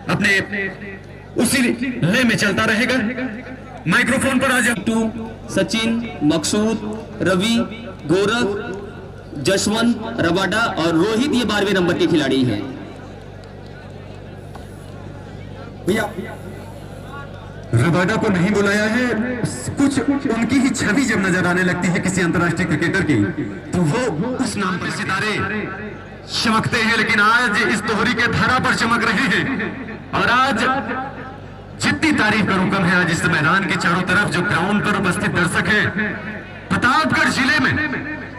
अपने उसी ले में चलता रहेगा। माइक्रोफोन पर आ जाओ। सचिन, मकसूद, रवि, गोरख, जसवंत, रबाडा और रोहित ये 12वें नंबर के खिलाड़ी हैं। भैया रबाडा को नहीं बुलाया है, कुछ उनकी ही छवि जब नजर आने लगती है किसी अंतर्राष्ट्रीय क्रिकेटर की, तो वो उस नाम पर सितारे चमकते हैं। लेकिन आज इस दोहरी के धारा पर चमक रहे हैं। और आज जितनी तारीफ करूं कम है। आज इस मैदान के चारों तरफ जो ग्राउंड पर उपस्थित दर्शक हैं, प्रतापगढ़ जिले में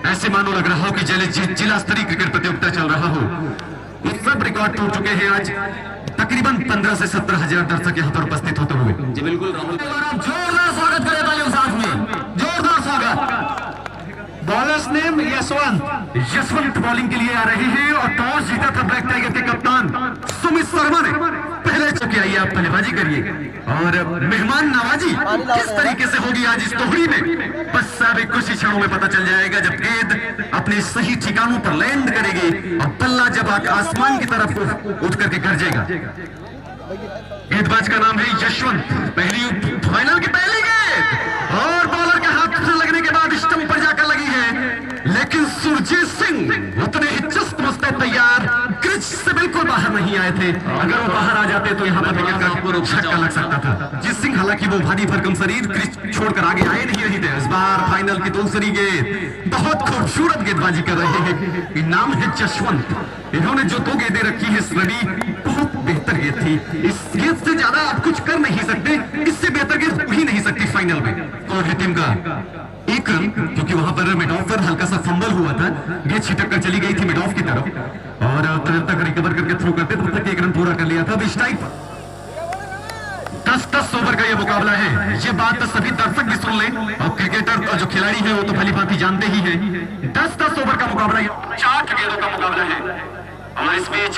ऐसे मानो लग रहा हो कि जिला स्तरीय क्रिकेट प्रतियोगिता चल रहा हो। ये सब रिकॉर्ड टूट चुके हैं। आज तकरीबन 15 से 17 हजार दर्शक यहाँ पर उपस्थित होते हुए। जी बिल्कुल राहुल, जोरदार स्वागत करें तालियों साथ में, जोरदार स्वागत। बॉलर्स नेम यशवंत बॉलिंग के लिए आ रहे हैं और टॉस जीता था ब्लैक टाइगर के कप्तान सुमित शर्मा ने। पहले चुके आइए, आप बल्लेबाजी करिए और मेहमान नवाजी किस तरीके से होगी आज इस दोहरी में, बस अभी कुछ ही क्षणों में पता चल जाएगा जब गेंद अपने सही ठिकानों पर लैंड करेगी और बल्ला जब आसमान की तरफ उठ करके गरजेगा। गेंदबाज का नाम है यशवंत। पहली फाइनल की पहली गेंद और बॉलर के हाथ से लगने के बाद स्टंप पर जाकर लगी है, लेकिन सुरजीत सिंह उतने ही चुस्त मुस्त तैयार, क्रिच से बिल्कुल बाहर नहीं आए थे। अगर वो बाहर आ जाते तो यहाँ पर विकेट का झटका लग सकता था। जीत सिंह हालांकि वो भारी भरकम शरीर क्रिच छोड़कर आगे आए नहीं रही थे। इस बार फाइनल की दूसरी गेंद बहुत खूबसूरत गेंदबाजी कर रहे हैं। नाम है जसवंत। इन्होंने जो 2 गेंदें रखी है रवि, बहुत बेहतर गेंद थी। इस गेंद से ज्यादा आप कुछ कर नहीं सकते, इससे बेहतर गेंद हो ही नहीं सकती फाइनल में। कौन है टीम का 1 रन, क्योंकि वहां पर मिड ऑफ पर हल्का सा फंबल हुआ था, गेंद छिटक कर चली गई थी मिड ऑफ की तरफ और तुरंत तक रिकवर करके थ्रो करते तब तक 1 रन पूरा कर लिया था। इस टाइप 10-10 ओवर का ये मुकाबला है। ये बात तो सभी दर्शक भी सुन लें और क्रिकेटर और जो खिलाड़ी है वो तो भली भांति जानते ही हैं। 10-10 ओवर का मुकाबला, 4 गेंदों का मुकाबला है। और इस बीच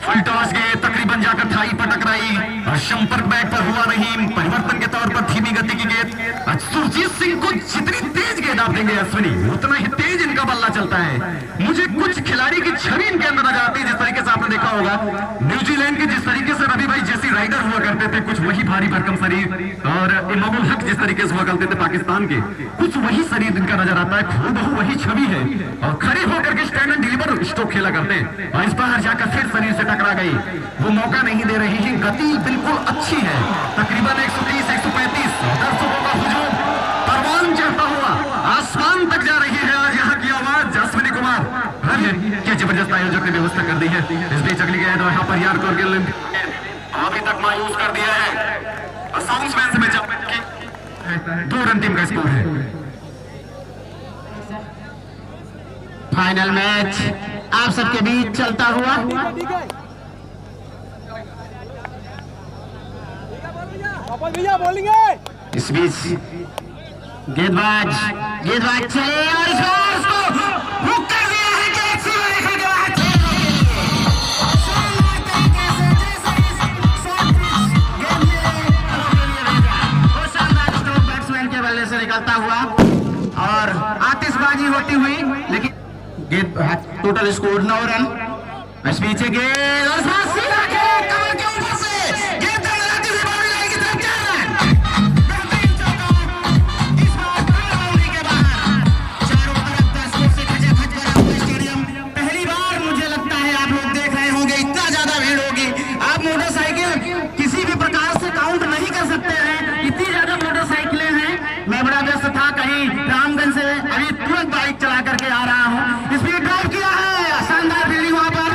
फुल टॉस गेंद तकरीबन जाकर थाई पर टकराई और संपर्क बैट पर हुआ नहीं। परिवर्तन के तौर पर धीमी गति की गेंद। सुरजीत सिंह को जितनी तेज गेंद आप देंगे अश्विनी, उतना ही तेज इनका बल्ला चलता है। मुझे कुछ खिलाड़ी की छवि इनके अंदर नजर आती है। जिस तरीके से आपने देखा होगा न्यूजीलैंड के जिस तरीके से रवि भाई जैसी राइडर हुआ करते थे, कुछ वही भारी भरकम शरीर, और इमामुल हक जिस तरीके से हुआ करते थे पाकिस्तान के, कुछ वही शरीर इनका नजर आता है। हूबहू वही छवि है और खड़े होकर के स्टैंड एंड डिलीवर स्ट्रोक खेला करते हैं। और इस बार जाकर फिर शरीर से टकरा गई, वो मौका नहीं दे रही है। गति बिल्कुल अच्छी है, तकरीबन 130-135 दर्शकों का हुजूम परवान चढ़ता हुआ आसमान तक जा रही है। आज यहाँ की आवाज अश्विनी कुमार, क्या जबरदस्त आयोजक ने व्यवस्था कर दी है। इस बीच अगली गेंद यहाँ पर यार कौर गिल अभी तक मायूस कर दिया है। साउंड्समैन से मैं जब 2 रन टीम का स्कोर है। फाइनल मैच आप सबके बीच चलता हुआ इस बीच गेंदबाज चले और इस बार उसको हुक कर दिया है। गैलेक्सी में देखा गया है बैट्समैन के बल्ले से निकलता हुआ और आतिशबाजी होती हुई, लेकिन गेंद टोटल स्कोर 9 रन। इस पीछे गेंद और सीधा गेंद कमर के ऊपर से गेंद दंडलाती हुई बाउंड्री लाइन की तरफ 4 रन। बेहतरीन चौका इस बार बाउंड्री के बाहर। चारों तरफ दर्शकों से खचाखच भरा हुआ स्टेडियम। पहली बार मुझे लगता है आप लोग देख रहे होंगे, इतना ज्यादा भीड़ होगी। आप मोटरसाइकिल किसी भी प्रकार से काउंट नहीं कर सकते हैं, इतनी ज्यादा मोटरसाइकिलें हैं। मैं बड़ा व्यस्त था, कहीं रामगंज से अभी तुरंत बाइक चला करके आ रहा हूँ। स्पीड ड्राइव किया है, शानदार फील्डिंग वहां पर,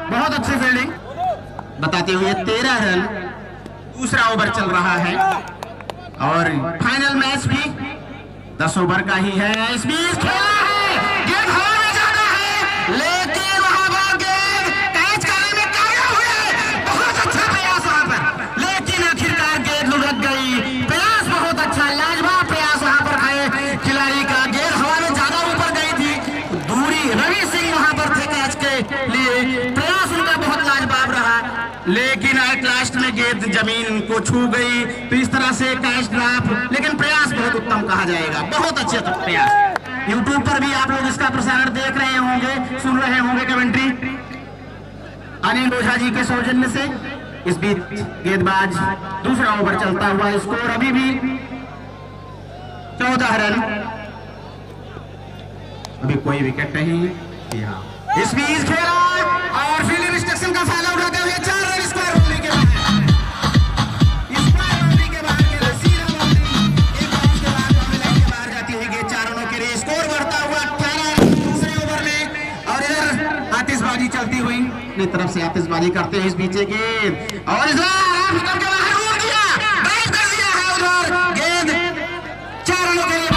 बहुत अच्छी फील्डिंग बताते हुए 13 रन। दूसरा ओवर चल रहा है और फाइनल मैच भी 10 ओवर का ही है। इस बीच खेला है, गेंद हवा में जाना है, लेकिन वहां पर गेंद कैच करने में कामयाब हुए। बहुत अच्छा प्रयास वहां पर, लेकिन आखिरकार गेंद लुढ़क गई। प्रयास बहुत अच्छा, लाजवाब प्रयास वहां पर है खिलाड़ी का। गेंद हवा में ज्यादा ऊपर गई थी, दूरी रवि सिंह वहां पर थे कैच के लिए। प्रयास उनका बहुत लाजवाब रहा, लेकिन एट लास्ट में गेंद जमीन को छू गई। तो इस तरह से कैच ड्रॉप, लेकिन प्रयास बहुत उत्तम कहा जाएगा, बहुत अच्छे प्रयास। यूट्यूब पर भी आप लोग इसका प्रसारण देख रहे होंगे, सुन रहे होंगे कमेंट्री अनिल ओझा जी के सौजन्य से। इस बीच गेंदबाज दूसरा ओवर चलता हुआ, स्कोर अभी भी 14 रन, अभी कोई विकेट नहीं। इस बीच खेला और फील्डिंग रिस्ट्रिक्शन का फायदा उठाते हुए 4 रन स्क्वायर बाउंड्री के बाद, स्क्वायर बाउंड्री के बाहर खेला, सीधा बाउंड्री, एक बाउंस के बाद बाउंड्री लाइन के बाहर जाती हुई गेंद 4 रनों के लिए, स्कोर बढ़ता हुआ 18 दूसरे ओवर में। और इधर आतिशबाजी चलती हुई, अपनी तरफ से आतिशबाजी करते हुए इस बीच गेंद और इधर के बाहर उड़ गया, ड्राइव कर दिया है उधर, गेंद 4 रनों के लिए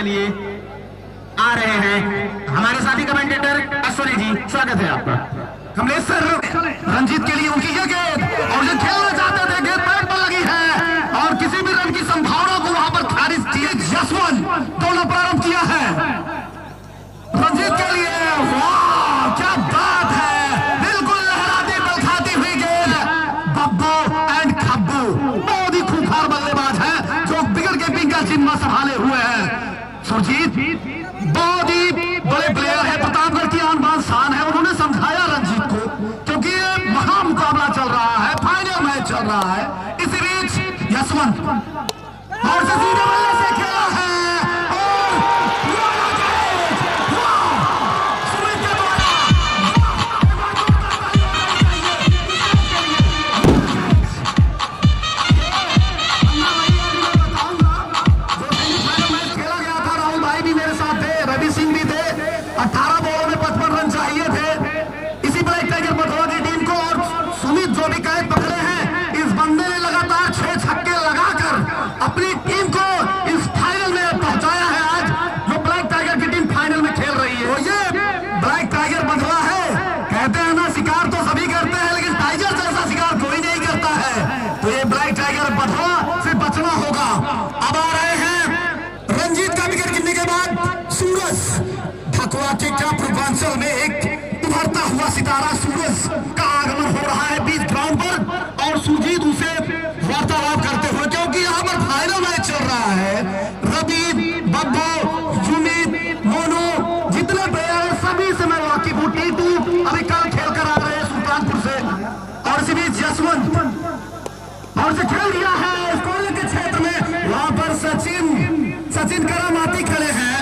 लिए आ रहे हैं हमारे साथी कमेंटेटर अश्विनी जी, स्वागत है आपका। कमलेश सर, रंजीत के लिए उनकी ये गेंद और जो खेलना चाहते थे, गेंद बैट पर लगी है और किसी भी रन की संभावना को वहां पर खारिज किए जसवंत दौड़ना प्रारंभ किया है रंजीत के लिए। वाह क्या बात है, बिल्कुल लहराती बलखाती हुई गेंद, बब्बू एंड खब्बू बहुत ही खूंखार बल्लेबाज है जो बिगर गेपिंग का जिम्मा संभाले हुए हैं। सुरजीत बहुत ही बड़े प्लेयर है, प्रतापगढ़ की आन बान शान है, उन्होंने समझाया रंजीत को, क्योंकि ये महामुकाबला चल रहा है, फाइनल मैच चल रहा है। इसी बीच यशवंत और से सीधे बल्ले से खेला है और सुमित के द्वारा खेला गया था। राहुल भाई भी मेरे साथ थे, रवि सिंह भी थे, 18 बॉलों में 55 रन चाहिए थे इसी ब्लैक टाइगर बधवा की टीम को। और सुमित जो भी कैच पकड़े हैं, इस बंदे ने लगातार 6 छक्के लगाकर अपनी टीम को इस फाइनल में पहुंचाया है। आज जो ब्लैक टाइगर की टीम फाइनल में खेल रही है, ये ब्लैक टाइगर बधवा है। कहते हैं ना, शिकार तो सभी करते हैं लेकिन टाइगर जैसा शिकार कोई नहीं करता है, तो ये ब्लैक टाइगर बधवा से बचना होगा। अब आ रहे हैं रंजीत का विकेट गिरने के बाद सूरज ढकवा के क्या पूर्वांचल में एक उभरता हुआ सितारा सूरज का आगमन हो रहा है बीच ग्राउंड पर, और सुरजीत उसे वार्तालाप करते हुए, क्योंकि यहाँ पर फाइनल मैच चल रहा है। रवि, बब्बू, सुमित, मोनू, जितने प्लेयर हैं सभी से मैं वाकिफ हूँ। टीटू अभी कल खेल कर आ रहे हैं सुल्तानपुर से, और इसी बीच जसवंत और से खेल दिया है कोयले के क्षेत्र में, वहां पर सचिन करामाती खड़े हैं।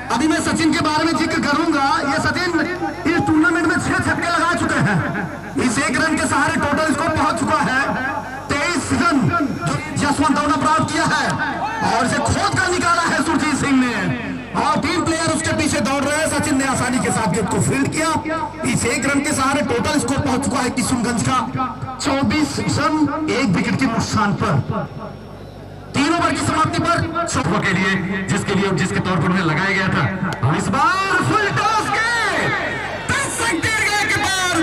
अभी मैं सचिन के बारे में जिक्र करूंगा। ये सचिन इस टूर्नामेंट में 6 छक्के लगा चुके हैं, इस 1 रन के सहारे टोटल स्कोर पहुंच चुका है 23 रन जो जसवंत ने प्राप्त किया है, और इसे खोद कर निकाला है सुरजीत सिंह ने, और 3 प्लेयर उसके पीछे दौड़ रहे हैं। सचिन ने आसानी के साथ गेंद को फील्ड किया, इस 1 रन के सहारे टोटल स्कोर पहुंच चुका है किशुनगंज का 24 रन 1 विकेट के नुकसान पर। 3 ओवर की समाप्ति पर शॉट के लिए जिसके तौर पर उन्हें लगाया गया था, और इस बार फुल टॉस के 10 सेकंड के पार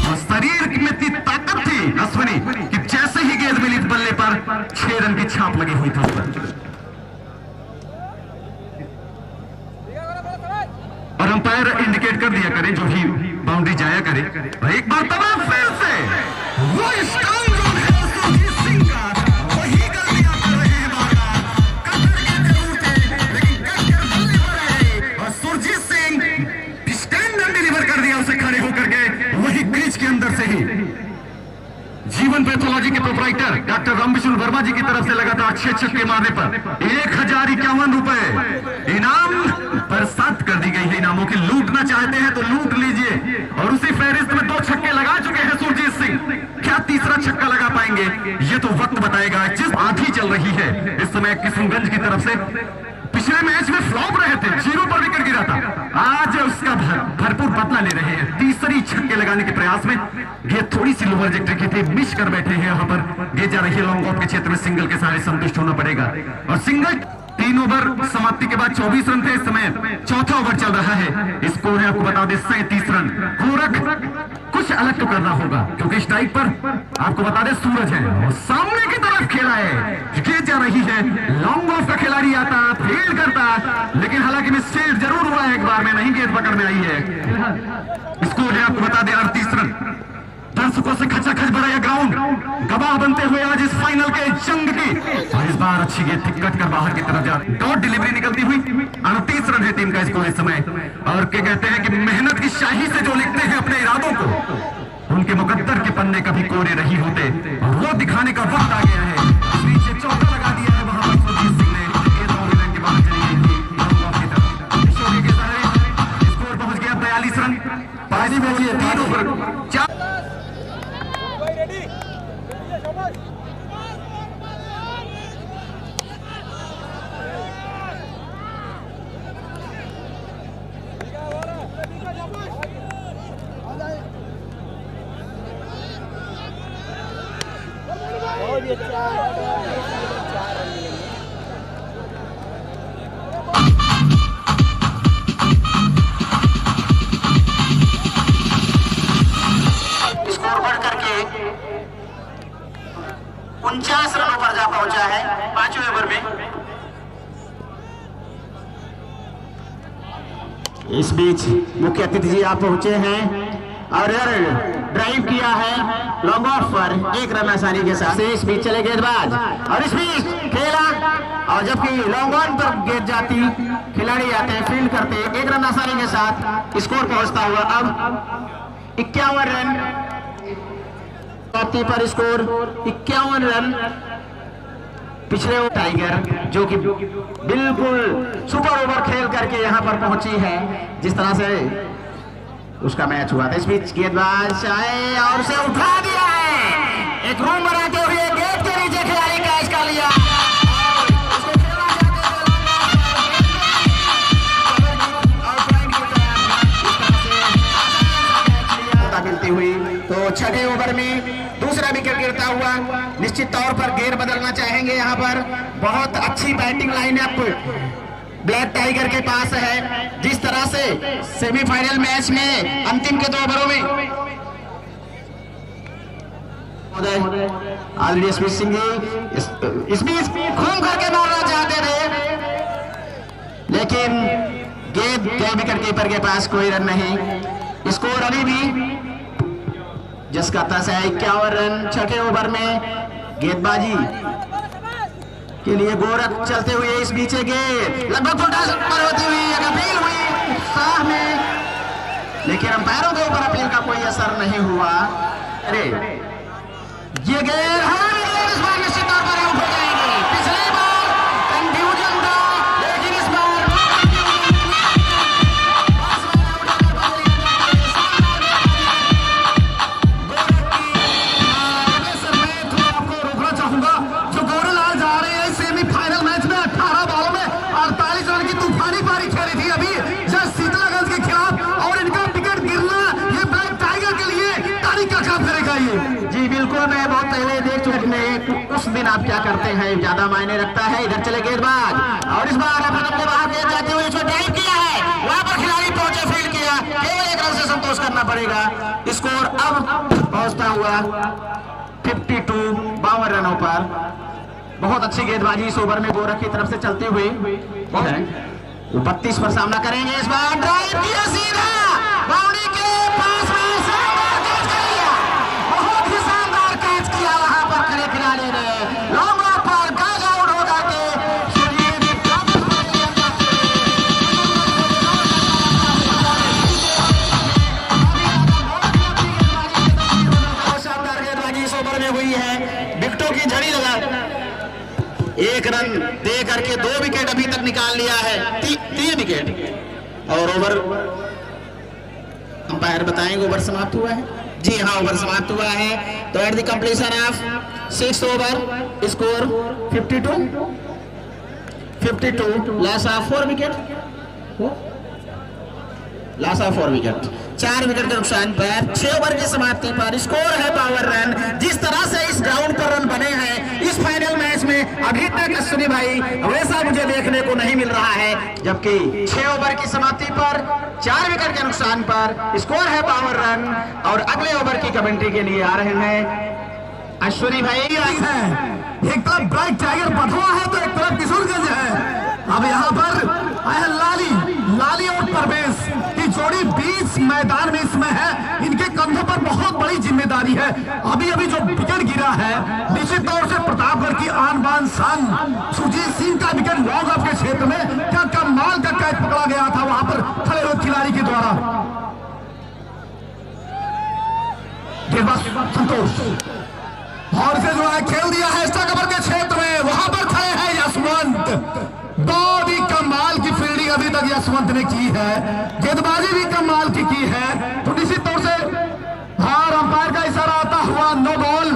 और शरीर में इतनी ताकत थी अश्विनी कि जैसे ही गेंद मिली बल्ले पर 6 रन की छाप लगी हुई थी उस पर। और अंपायर इंडिकेट कर दिया करे जो भी बाउंड्री जाया करे। एक बार तमाम फिर से वो स्काउंडर है सुरजीत सिंह का, वही गलतियां कर रहे हैं बार-बार, कतर के जरूर थे लेकिन कटर बल्ले पर रहे, और Surjit Singh stand and deliver कर दिया उसे खड़े होकर के, वही क्रीज के अंदर से ही। जीवन पैथोलॉजी के प्रोपराइटर डॉक्टर रामविष्णु वर्मा जी की तरफ से लगातार 6 छक्के मारने पर 1051 रुपए इनाम बरसात कर दी गई है। इनामों की लूटना चाहते हैं तो लूट लीजिए, और उसी फहरिस्त में 2 छक्के लगा चुके हैं सुरजीत सिंह। क्या तीसरा छक्का लगा पाएंगे, ये तो वक्त बताएगा। जिस आंधी चल रही है इस समय किशुनगंज की तरफ से, पिछले मैच में फ्लॉप रहे थे, 0 पर विकेट गिरा था, आज उसका भरपूर बदला ले रहे हैं। तीसरी छक्के लगाने के प्रयास में गेंद थोड़ी सी लोअर जेक्टर की थी, मिस कर बैठे हैं। यहाँ पर गेंद जा रही है लॉन्ग ऑफ के क्षेत्र में, सिंगल के सहारे संतुष्ट होना पड़ेगा, और सिंगल 3 ओवर समाप्ति के बाद 24 रन थे। इस समय 4था ओवर चल रहा है, स्कोर है आपको बता दें 37 रन। गोरख कुछ अलग तो करना होगा, क्योंकि स्ट्राइक पर आपको बता दें सूरज है, और सामने की तरफ खेला है, गेंद जा रही है, लॉन्ग ऑफ का खिलाड़ी आता, फील्ड करता, लेकिन हालांकि मिस फील्ड जरूर हुआ है एक बार में, नहीं गेंद पकड़ में आई है। स्कोर है आपको बता दें 38 रन। दर्शकों से खचाखच भरा यह ग्राउंड गवाह बनते हुए आज इस फाइनल के जंग की। और इस बार अच्छी गेंद कट कर बाहर की तरफ जा डॉट डिलीवरी निकलती हुई 38 रन है टीम का स्कोर इस समय। और क्या कहते हैं कि मेहनत की शाही से जो लिखते हैं अपने इरादों को, उनके मुकद्दर के पन्ने कभी कोरे नहीं होते, और वो दिखाने का वक्त आ गया है। इस बीच ये चौका लगा दिया है वहां पर सुरजीत सिंह ने, गेंद बाउंड्री के बाहर चली गई थी की तरफ। शोके के सहारे स्कोर पहुंच गया 42 रन। पाजी में 3 ओवर 4 स्कोर बढ़ करके 49 रनों पर जा पहुंचा है 5वें ओवर में। इस बीच मुख्य अतिथि जी आप पहुंचे हैं और ड्राइव किया है लॉन्ग ऑफ पर 1 रन आसानी के साथ। इस बीच चले गेंदबाज और इस बीच खेला, और जबकि लॉन्ग ऑन पर गेंद जाती खिलाड़ी आते हैं फील्ड करते 1 रन आसानी के साथ स्कोर पहुंचता हुआ अब 51 रन पर स्कोर 51 रन। पिछले टाइगर जो कि बिल्कुल सुपर ओवर खेल करके यहां पर पहुंची है, जिस तरह से उसका मैच हुआ था। इस बीच गेंदबाज आए और उसे उठा दिया है, एक रूम बनाते हुए गेंद के नीचे खिलाड़ी कैच कर लिया। मिलती हुई तो 6ठे ओवर में दूसरा विकेट गिरता हुआ निश्चित तौर पर गेयर बदलना चाहेंगे। यहाँ पर बहुत अच्छी बैटिंग लाइनअप ब्लैक टाइगर के पास है। जिस तरह से सेमीफाइनल मैच में अंतिम के 2 ओवरों में ऑलरेडी स्मिथ सिंह जी इस बीच घूम करके मारना चाहते थे, लेकिन गेंद गए विकेट कीपर के पास कोई रन नहीं। स्कोर अभी भी जिसका 10 है 51 रन 6ठे ओवर में। गेंदबाजी के लिए गोरख चलते हुए इस बीचे गेंद लगभग उल्टा पर होती हुई अपील हुई उत्साह में, लेकिन अंपायरों के ऊपर अपील का कोई असर नहीं हुआ। अरे ये गेंद इस बार निश्चित तौर पर आउट हो जाएगी। पिछली बार कंफ्यूजन था, लेकिन इस बार जी बिल्कुल, मैं बहुत पहले देख चुके हैं। उस दिन आप क्या करते हैं ज्यादा मायने रखता है। इधर चले गेंदबाज और इस बार अपने बाहर गेंद जाते हुए इसको ड्राइव किया है, वहां पर खिलाड़ी पहुंचे फील्ड किया, केवल 1 रन से संतोष करना पड़ेगा। स्कोर अब पहुंचता हुआ 52 52 रनों पर। बहुत अच्छी गेंदबाजी इस ओवर में गोरख की तरफ से चलते हुए 32 पर सामना करेंगे। इस बार ड्राइव किया सीधा बाउंड्री के पास में हुई है। विकेटों की झड़ी लगा 1 रन दे करके 2 विकेट अभी तक निकाल लिया है, 3 विकेट। और ओवर अंपायर बताएंगे ओवर समाप्त हुआ है। जी हाँ, ओवर समाप्त हुआ है। तो at the completion of 6 over score 52 loss of 4 wicket, loss of 4 wicket, 4 wicket के नुकसान पर 6 ओवर की समाप्ति पर स्कोर है 52 रन। जिस तरह से इस ग्राउंड पर रन बने हैं इस फाइनल मैच में अभी तक अश्विनी भाई वैसा मुझे देखने को नहीं मिल रहा है। जबकि 6 ओवर की समाप्ति पर 4 विकेट के नुकसान पर स्कोर है 52 रन। और अगले ओवर की कमेंट्री के लिए आ रहे हैं अश्विनी भाई। एक तरफ ब्लैक टाइगर बधवा है तो एक तरफ किशोरगंज है। अब यहाँ पर लाली और परवेश की जोड़ी बीच मैदान में इसमें है। इनके कंधों पर बहुत बड़ी जिम्मेदारी है। अभी अभी जो विकेट गिरा है, निश्चित तौर से प्रतापगढ़ की आन बान शान सुरजीत सिंह का विकेट लॉन्ग ऑफ के क्षेत्र में क्या कमाल का कैच पकड़ा गया था वहां पर खड़े हुए खिलाड़ी के द्वारा। गेंदबाज संतोष और इसे जो है खेल दिया है एक्स्ट्रा कवर के क्षेत्र में, वहां पर खड़े हैं यशवंत। बहुत ही कमाल की फील्डिंग अभी तक यशवंत ने की है, गेंदबाजी भी कमाल की है। तो निश्चित तौर से हार अंपायर का इशारा आता हुआ नो बॉल,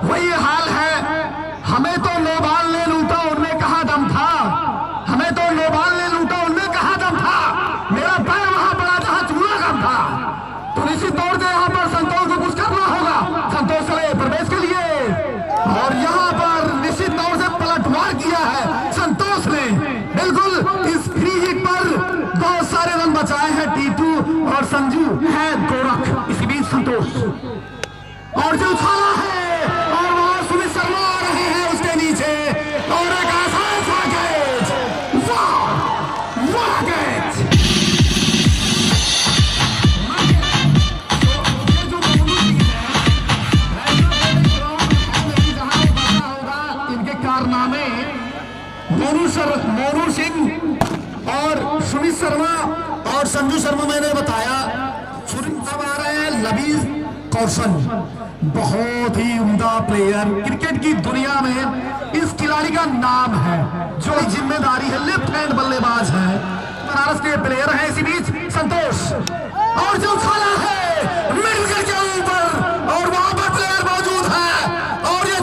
वही हाल है। हमें तो नो बॉल ले लूटा उनमें कहा दम था, हमें तो नो बॉल ले लूटा उनमें कहा दम था, मेरा पैर वहां पड़ा जहां चूल्हा कम था। तो निश्चित तौर से यहां पर संतोष को कुछ करना होगा। संतोष चले प्रवेश के लिए और यहां पर निश्चित तौर से पलटवार किया है संतोष ने। बिल्कुल इस फ्री हिट पर बहुत सारे रन बचाए हैं टीटू और संजू है गोरख। इसी बीच संतोष और जो उछाला है और वहां सुमित शर्मा आ रहे हैं उसके नीचे और एक आसान सा कैच, वाह कैच। मोनू सिंह और सुमित शर्मा और संजू शर्मा मैंने बताया, साहब आ रहे हैं लबीज कौशन, बहुत ही उम्दा प्लेयर क्रिकेट की दुनिया में इस खिलाड़ी का नाम है, जो जिम्मेदारी है, लेफ्ट हैंड बल्लेबाज है, बनारस के प्लेयर हैं। इसी बीच संतोष और जो खाना है मिड विकेट के ऊपर और वहां पर प्लेयर मौजूद है और ये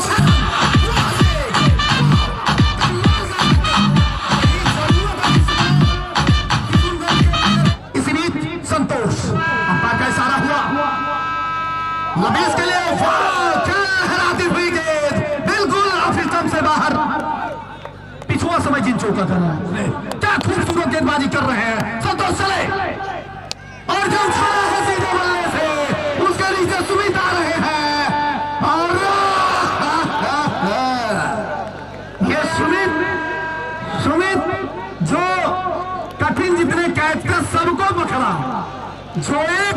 लबीज के लिए हराती हुई गेंद बिल्कुल ऑफिस से बाहर। पिछुआ समय जिन चौका कर रहा है, क्या खूबसूरत गेंदबाजी कर रहे हैं संतोष। चले और जो उछाला है सीधे बल्ले से उसके नीचे सुमित आ रहे हैं और ये सुमित जो कठिन जितने कैच का सबको पकड़ा, जो एक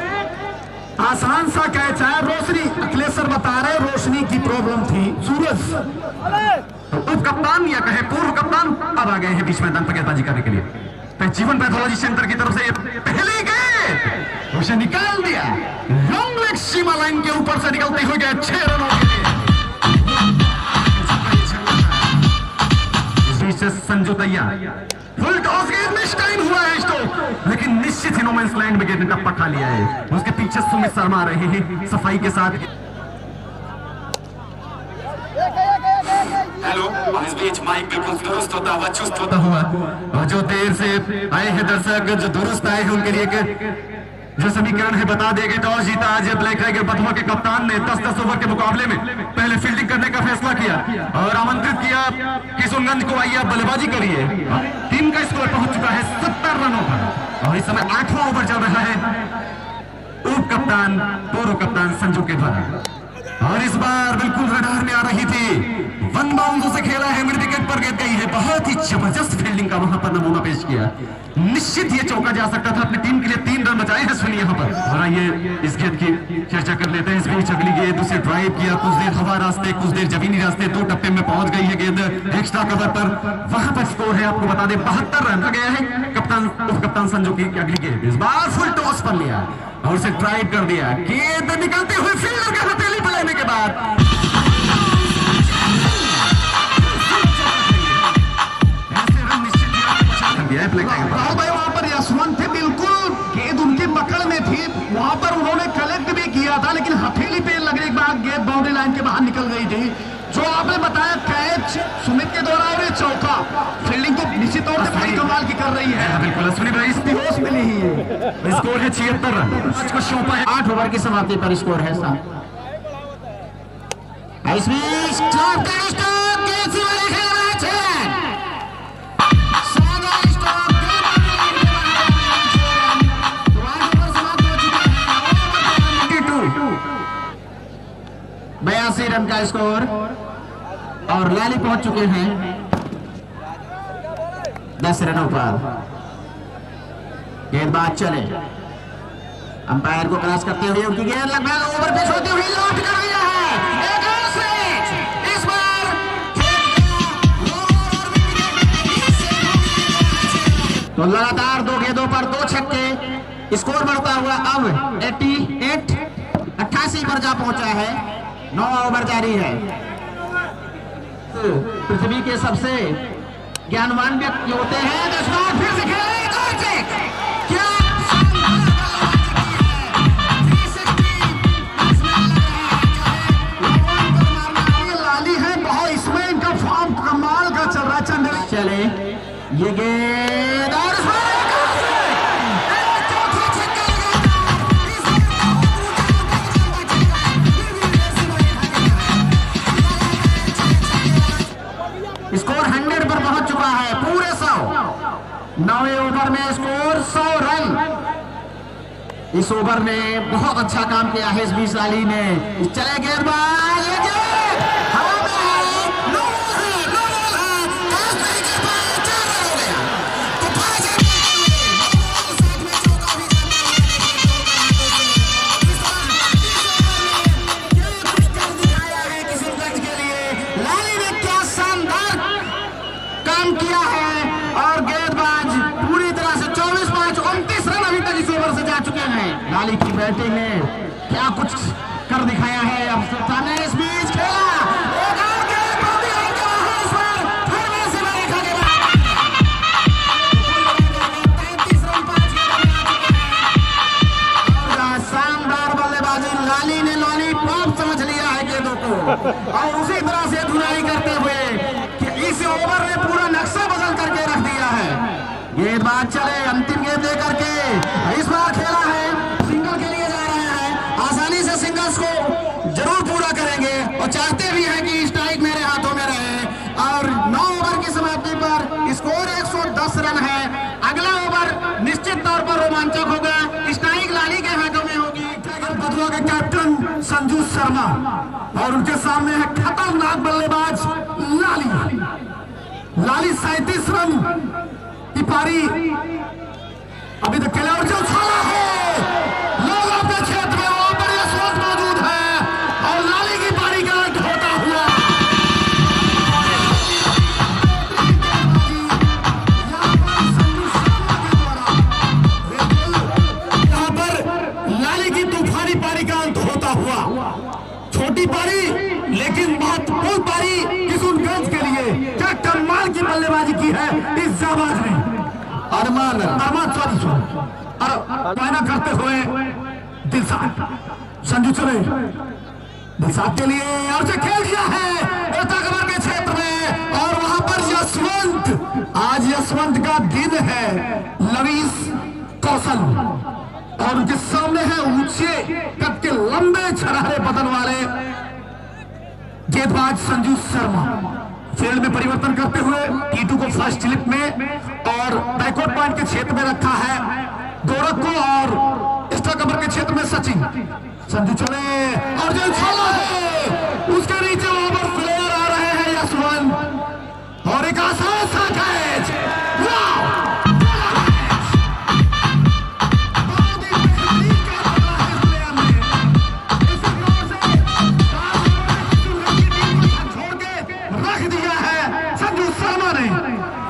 आसान सा कैच है। रोशनी अखिलेश सर बता रहे रोशनी की प्रॉब्लम थी। सूरज उप कप्तान या कहे पूर्व कप्तान अब आ गए हैं बीच मैदान पर गेंदबाजी करने के लिए। जीवन पैथोलॉजी सेंटर की तरफ से पहली गेंद उसे निकाल दिया, लॉन्ग लेग सीमा लाइन के ऊपर से निकलते हुए गए 6 रनों के लिए। इस बीच से संजू तैयार, फुल टॉस गेंद मिस टाइम हुआ है इसको, लेकिन निश्चित ही नो मैंस लैंड में गेंद ने टप्पा खा लिया है। उसके पीछे सुमित शर्मा आ रहे हैं सफाई के साथ। हेलो, इस बीच माइक बिल्कुल दुरुस्त होता हुआ चुस्त होता हुआ और जो देर से आए हैं दर्शक, जो दुरुस्त आए हैं उनके लिए जो समीकरण है बता दिए गए। टॉस जीता आज ब्लैक टाइगर बथुआ के कप्तान ने 10-10 ओवर के मुकाबले में पहले फील्डिंग करने का फैसला किया और आमंत्रित किया किशनगंज को, आइए आप बल्लेबाजी करिए। टीम का स्कोर पहुंच चुका है 70 रनों पर और इस समय 8वां ओवर चल रहा है उप कप्तान पूर्व कप्तान संजू के द्वारा। और इस बार बिल्कुल रडार में आ रही थी, वन बाउंसों से खेला है, मिड विकेट पर गेंद गई है। बहुत ही जबरदस्त फील्डिंग का वहां पर नमूना पेश किया, निश्चित ये चौका जा सकता था। अपनी टीम के लिए 3 रन बचाए हैं सुनिए यहाँ पर। और आइए इस गेंद की चर्चा कर लेते हैं। इस बीच अगली गेंद उसे ड्राइव किया, कुछ देर हवा रास्ते कुछ देर जमीनी रास्ते, 2 टप्पे में पहुंच गई है गेंद एक्स्ट्रा कवर पर। वहां पर स्कोर है आपको बता दें 72 रन गया है। कप्तान उप कप्तान संजू की अगली गेंद इस बार फुल टॉस पर लिया और उसे ड्राइव कर दिया, गेंद निकलते हुए फील्डर के हथेली पर लेने के बाद वहां पर यशवंत थे, बिल्कुल गेंद उनकी पकड़ में थी, वहां पर उन्होंने कलेक्ट भी किया था, लेकिन हथेली पे लगने के बाद गेंद बाउंड्री लाइन के बाहर निकल गई थी। जो आपने बताया कैच सुमित के द्वारा और चौका, फील्डिंग तो निश्चित तौर से बड़ी कमाल की कर रही है। बिल्कुल अश्विनी भाई इसकी होश मिली ही है। स्कोर है 76 रन, इसको सौंपा है 8 ओवर की समाप्ति पर स्कोर है साहब। बयासी रन का स्कोर और लाली पहुंच चुके हैं 10 रनों पर। गेंदबाज चले अंपायर को क्रॉस करते हुए उनकी गेंद लगभग ओवर पिच होती हुई लौट कर दिया है। एक और स्विच, इस बार तो लगातार 2 गेंदों पर 2 छक्के, स्कोर बढ़ता हुआ अब 88 पर जा पहुंचा है। 9 ओवर जारी है। तो पृथ्वी के सबसे ज्ञानवान व्यक्ति होते हैं। फिर से खेले एक और चेक, क्या लाली है बहुत, इसमें इनका फॉर्म कमाल का चल रहा है। चंद्र चले ये गेंद और स्कोर 100 पर पहुंच चुका है, पूरे 100। 9वें ओवर में स्कोर 100 रन। इस ओवर में बहुत अच्छा काम किया है इस बीच लाली ने। चले गेंदबाज, लाली की बैटिंग ने क्या कुछ कर दिखाया है। अब सुल्तान ने इस बीच खेला, एक और गेंद बंदी हो गया है इस बार, फिर में से देखा गया 33 रन 5 गेंद। शानदार बल्लेबाजी, लाली ने लॉलीपॉप समझ लिया है गेंदों को और उसी तरह से धुनाई करते हुए कि इस ओवर ने पूरा नक्शा बदल करके रख दिया है। गेंदबाज चले अंतिम गेंद दे करके इस बार खेला है, सिंगल्स को जरूर पूरा करेंगे और चाहते भी हैं कि स्ट्राइक मेरे हाथों में रहे। और 9 ओवर की समाप्ति पर स्कोर 110 रन है। अगला ओवर निश्चित तौर पर रोमांचक होगा, स्ट्राइक लाली के हाथों में होगी। बदुआ के कैप्टन संजू शर्मा और उनके सामने है खतरनाक बल्लेबाज लाली। लाली 37 रन की पारी अभी तक खेला और जो उछाला है लोग अपने क्षेत्र में मौजूद है और लाली की पारी का अंत होता हुआ यहां पर लाली की तूफानी पारी का अंत होता हुआ, छोटी पारी लेकिन महत्वपूर्ण पारी किशुनगंज के लिए। क्या कमाल की बल्लेबाजी की है इस जाबाज ने। अरमान मायना करते हुए दिलशाद संजू चले दिलशाद के लिए और से खेल दिया है एकबर के क्षेत्र में और वहां पर यशवंत, आज यशवंत का दिन है। लवीस कौशल और उनके सामने है ऊंचे कद के लंबे छरारे बदन वाले गेंदबाज संजू शर्मा। फील्ड में परिवर्तन करते हुए टी2 को फर्स्ट स्लिप में और बैकवर्ड पॉइंट के क्षेत्र में रखा है गोरख को और एक्स्ट्रा कवर के क्षेत्र में सचिन। संजू चले और जो छाला है उसके नीचे ओवर प्लेयर आ रहे हैं यशवंत और एक आसान सा कैच। रख दिया है संजू शर्मा ने।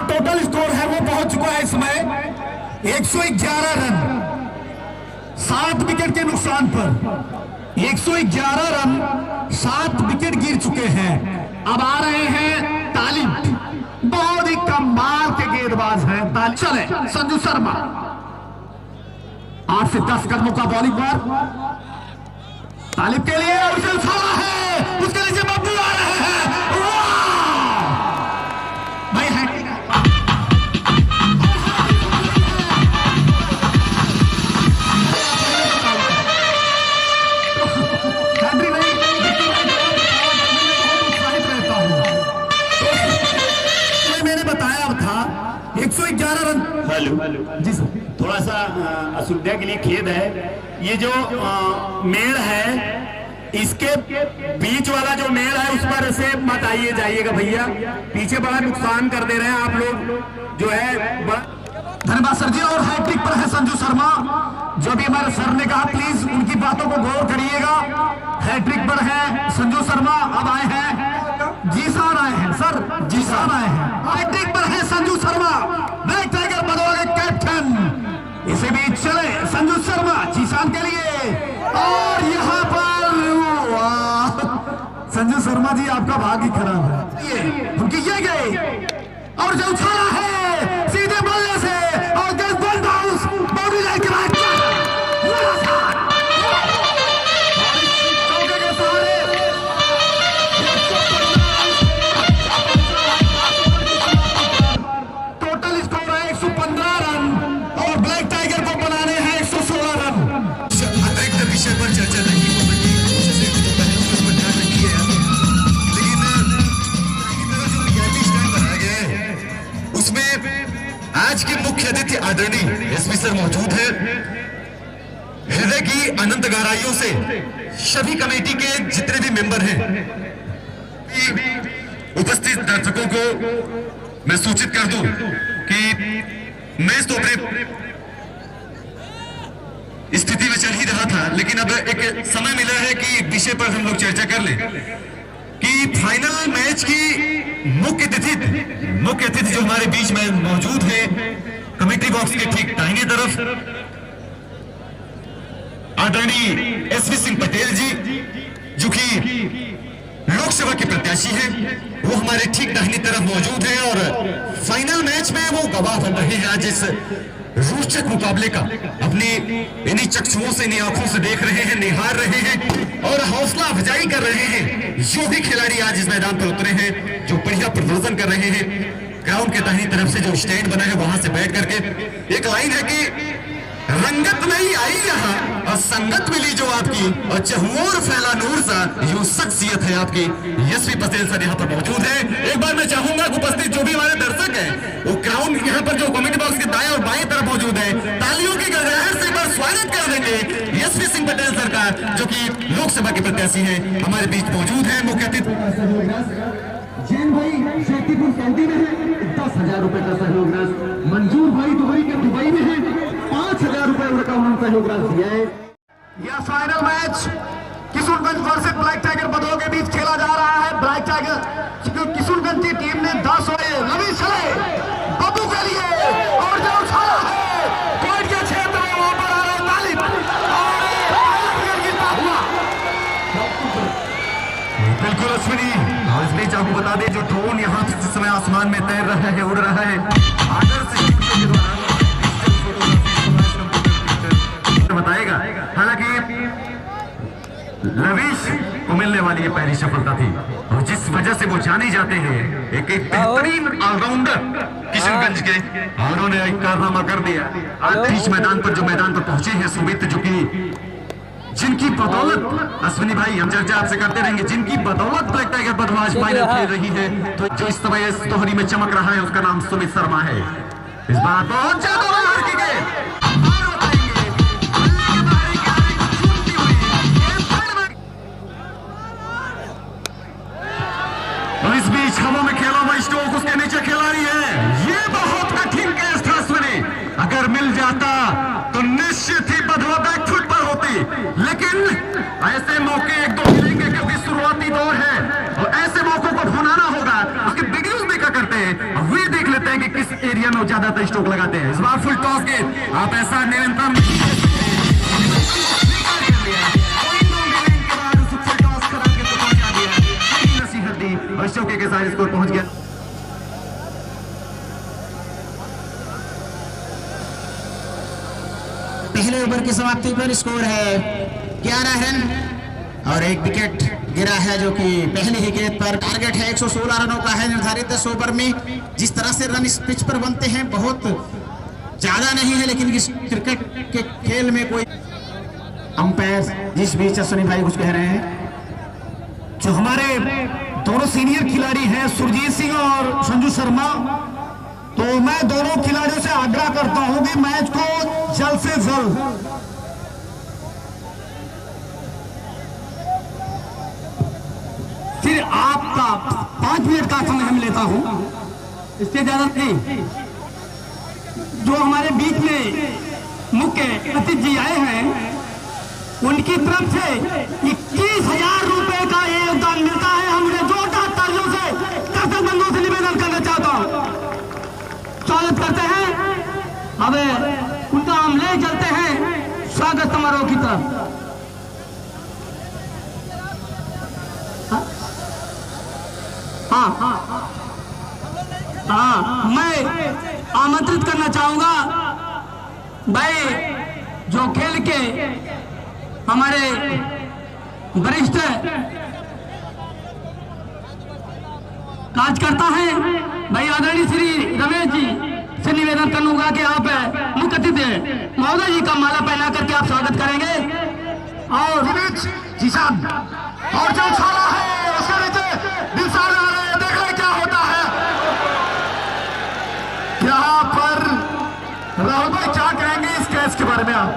टोटल स्कोर है वो पहुंच चुका है इसमें 111 रन 7 विकेट के नुकसान पर। 111 रन 7 विकेट गिर चुके हैं। अब आ रहे हैं तालिब, बहुत ही कमाल के गेंदबाज हैं तालिब। चले संजू शर्मा 8 से 10 कदमों का बॉलिंग पर तालिब के लिए उसे उछाला है, उसके नीचे बब्बू आ रहे हैं। भाई है बताया था 111 रन। हेलो जी सर, थोड़ा सा असुविधा के लिए खेद है। ये जो मेड़ है इसके बीच वाला जो मेड़ है उस पर से मत आइए जाइएगा भैया, पीछे बड़ा नुकसान कर दे रहे हैं आप लोग जो है। धन्यवाद सर जी। और हैट्रिक पर है संजू शर्मा। जो भी हमारे सर ने कहा प्लीज उनकी बातों को गौर करिएगा। हैट्रिक पर है संजू शर्मा। अब आए हैं जीशान, आए हैं सर, जीशान आए हैं। हैट्रिक पर है संजू शर्मा, ब्लैक टाइगर बदवा के कैप्टन। इसी बीच चले संजू शर्मा जीशान के लिए। और यहाँ पर संजू शर्मा जी आपका भाग्य खराब है। उनकी ये गए और जो उछाला है सीधे बल्ले से और वन बाउंस बाउंड्री लाइन के बाद टोटल स्कोर है 115 रन और ब्लैक टाइगर को बनाने हैं 116 रन। अतिरिक्त विषय पर चर्चा नहीं हो सकती, जो पहले उस पर ध्यान नहीं है, लेकिन जो रियलिटी स्टैंड बनाया गया है उसमें आज के मुख्य अतिथि आदरणीय एसपी सर मौजूद है। हृदय की अनंत गहराइयों से सभी कमेटी के जितने भी मेंबर हैं, उपस्थित दर्शकों को मैं सूचित कर दूं कि मैच तो अपने स्थिति में चल ही रहा था, लेकिन अब एक समय मिला है कि एक विषय पर हम लोग चर्चा कर लें कि फाइनल मैच की मुख्य अतिथि जो हमारे बीच में मौजूद है कमेटी बॉक्स के ठीक दाहिने तरफ आदरणीय एसपी सिंह पटेल जी, जो कि लोकसभा के प्रत्याशी हैं, वो हमारे ठीक दाहिनी तरफ मौजूद हैं और फाइनल मैच में वो गवाह बन रहे हैं। आज इस रोचक मुकाबले का अपनी इन्हीं चक्षुओं से, इन्हीं आंखों से देख रहे हैं, निहार रहे हैं और हौसला अफजाई कर रहे हैं। जो भी खिलाड़ी आज इस मैदान पर उतरे हैं, जो बढ़िया प्रदर्शन कर रहे हैं, ग्राउंड के दाहिनी तरफ से जो स्टैंड बना है वहां से बैठ करके एक लाइन है कि रंगत नहीं आई यहाँ और संगत मिली जो आपकी और चहुओर फैला नूर सा यूं शख्सियत है आपकी। एसपी पटेल सर यहाँ पर मौजूद है। एक बार मैं चाहूंगा कि उपस्थित जो भी हमारे दर्शक हैं वो ग्राउंड यहाँ पर जो कमेटी बॉक्स के दाएं और बाएं तरफ मौजूद है, तालियों की गड़गड़ाहट से एक बार स्वागत कर देंगे एसपी सिंह पटेल सर का, जो कि लोकसभा के प्रत्याशी है, हमारे बीच मौजूद है। मुख्य अतिथि जैन भाई शेखपुर सऊदी में है, 10,000 रुपए का सहयोग राशि। मंजूर भाई दुबई में है, 5,000 रुपए उनका उन्होंने सहयोग राशि दिया है। यह final match Kishanganj versus black tiger बदों के बीच खेला जा रहा है। ब्लैक टाइगर किशुनगंज की टीम ने 10 ओवर लवी चले बब्बू के लिए और जो उछाला है पॉइंट के क्षेत्र में वहां पर आ रहा है तालिब और गिरता हुआ। बिल्कुल अश्विनी, और इस बीच आपको बता दें जो ड्रोन यहाँ इस समय आसमान में तैर रहा है, उड़ रहा है, आदर्श के द्वारा बताएगा। हालांकि लवीश को मिलने वाली ये पहली सफलता थी और जिस वजह से वो जाने जाते हैं एक बेहतरीन ऑलराउंडर किशनगंज के, उन्होंने एक कारनामा कर दिया। आज बीच मैदान पर जो मैदान पर पहुंचे हैं सुमित, जो कि जिनकी बदौलत अश्विनी भाई हम चर्चा आपसे करते रहेंगे, जिनकी बदौलत ब्लैक टाइगर बदमाश फाइनल खेल रही है, तो जो इस समय इस तोहरी में चमक रहा है उसका नाम सुमित शर्मा है। इस बार बहुत ज्यादा लड़की के और इस बीच हवा में खेला हुआ स्टोक उसके नीचे खिलाड़ी है। ये बहुत कठिन केस था अश्विनी, अगर मिल जाता तो निश्चित ही बधवा बैकफुट पर होती, लेकिन ऐसे मौके एक दो मिलेंगे क्योंकि शुरुआती दौर है और ऐसे मौकों को भुनाना होगा। उसके बिगिनर्स भी क्या करते हैं, वे देख लेते हैं कि किस एरिया में ज्यादातर स्ट्रोक लगाते हैं। इस बार फुल टॉस के आप ऐसा निरंतर चौके के साथ स्कोर पहुंच गया। पहले ओवर की समाप्ति पर स्कोर है 11 रन और एक विकेट गिरा है, जो कि पहले ही गेंद पर। टारगेट है 116 रनों का है निर्धारित 10 ओवर में। जिस तरह से रन इस पिच पर बनते हैं बहुत ज्यादा नहीं है, लेकिन इस क्रिकेट के खेल में कोई अंपायर जिस बीच अश्विनी भाई कुछ कह रहे हैं, जो हमारे दोनों सीनियर खिलाड़ी हैं सुरजीत सिंह और संजू शर्मा, तो मैं दोनों खिलाड़ियों से आग्रह करता हूं कि मैच को जल्द से जल्द फिर आपका 5 मिनट का समय हम लेता हूं, इससे ज्यादा नहीं। जो हमारे बीच में मुख्य अतिथि जी आए हैं उनकी तरफ से 21,000 रुपए का योगदान मिलता है। हम उन्हें जोरदार तालियों से दर्शक बंधुओं से निवेदन करना चाहता हूं, स्वागत करते हैं। अब उनका हम ले चलते हैं स्वागत समारोह की तरफ। हाँ, मैं आमंत्रित करना चाहूंगा भाई जो खेल के हमारे वरिष्ठ कार्यकर्ता हैं भाई आदरणीय श्री रमेश जी से निवेदन करूंगा कि आप मुख्य अतिथि महोदय जी का माला पहना करके आप स्वागत करेंगे। और जी साहब और जो छाला है उसके नीचे दिल सारे आ रहे हैं, देख रहे क्या होता है यहाँ पर। राहुल भाई क्या कहेंगे इस कैच के बारे में आप?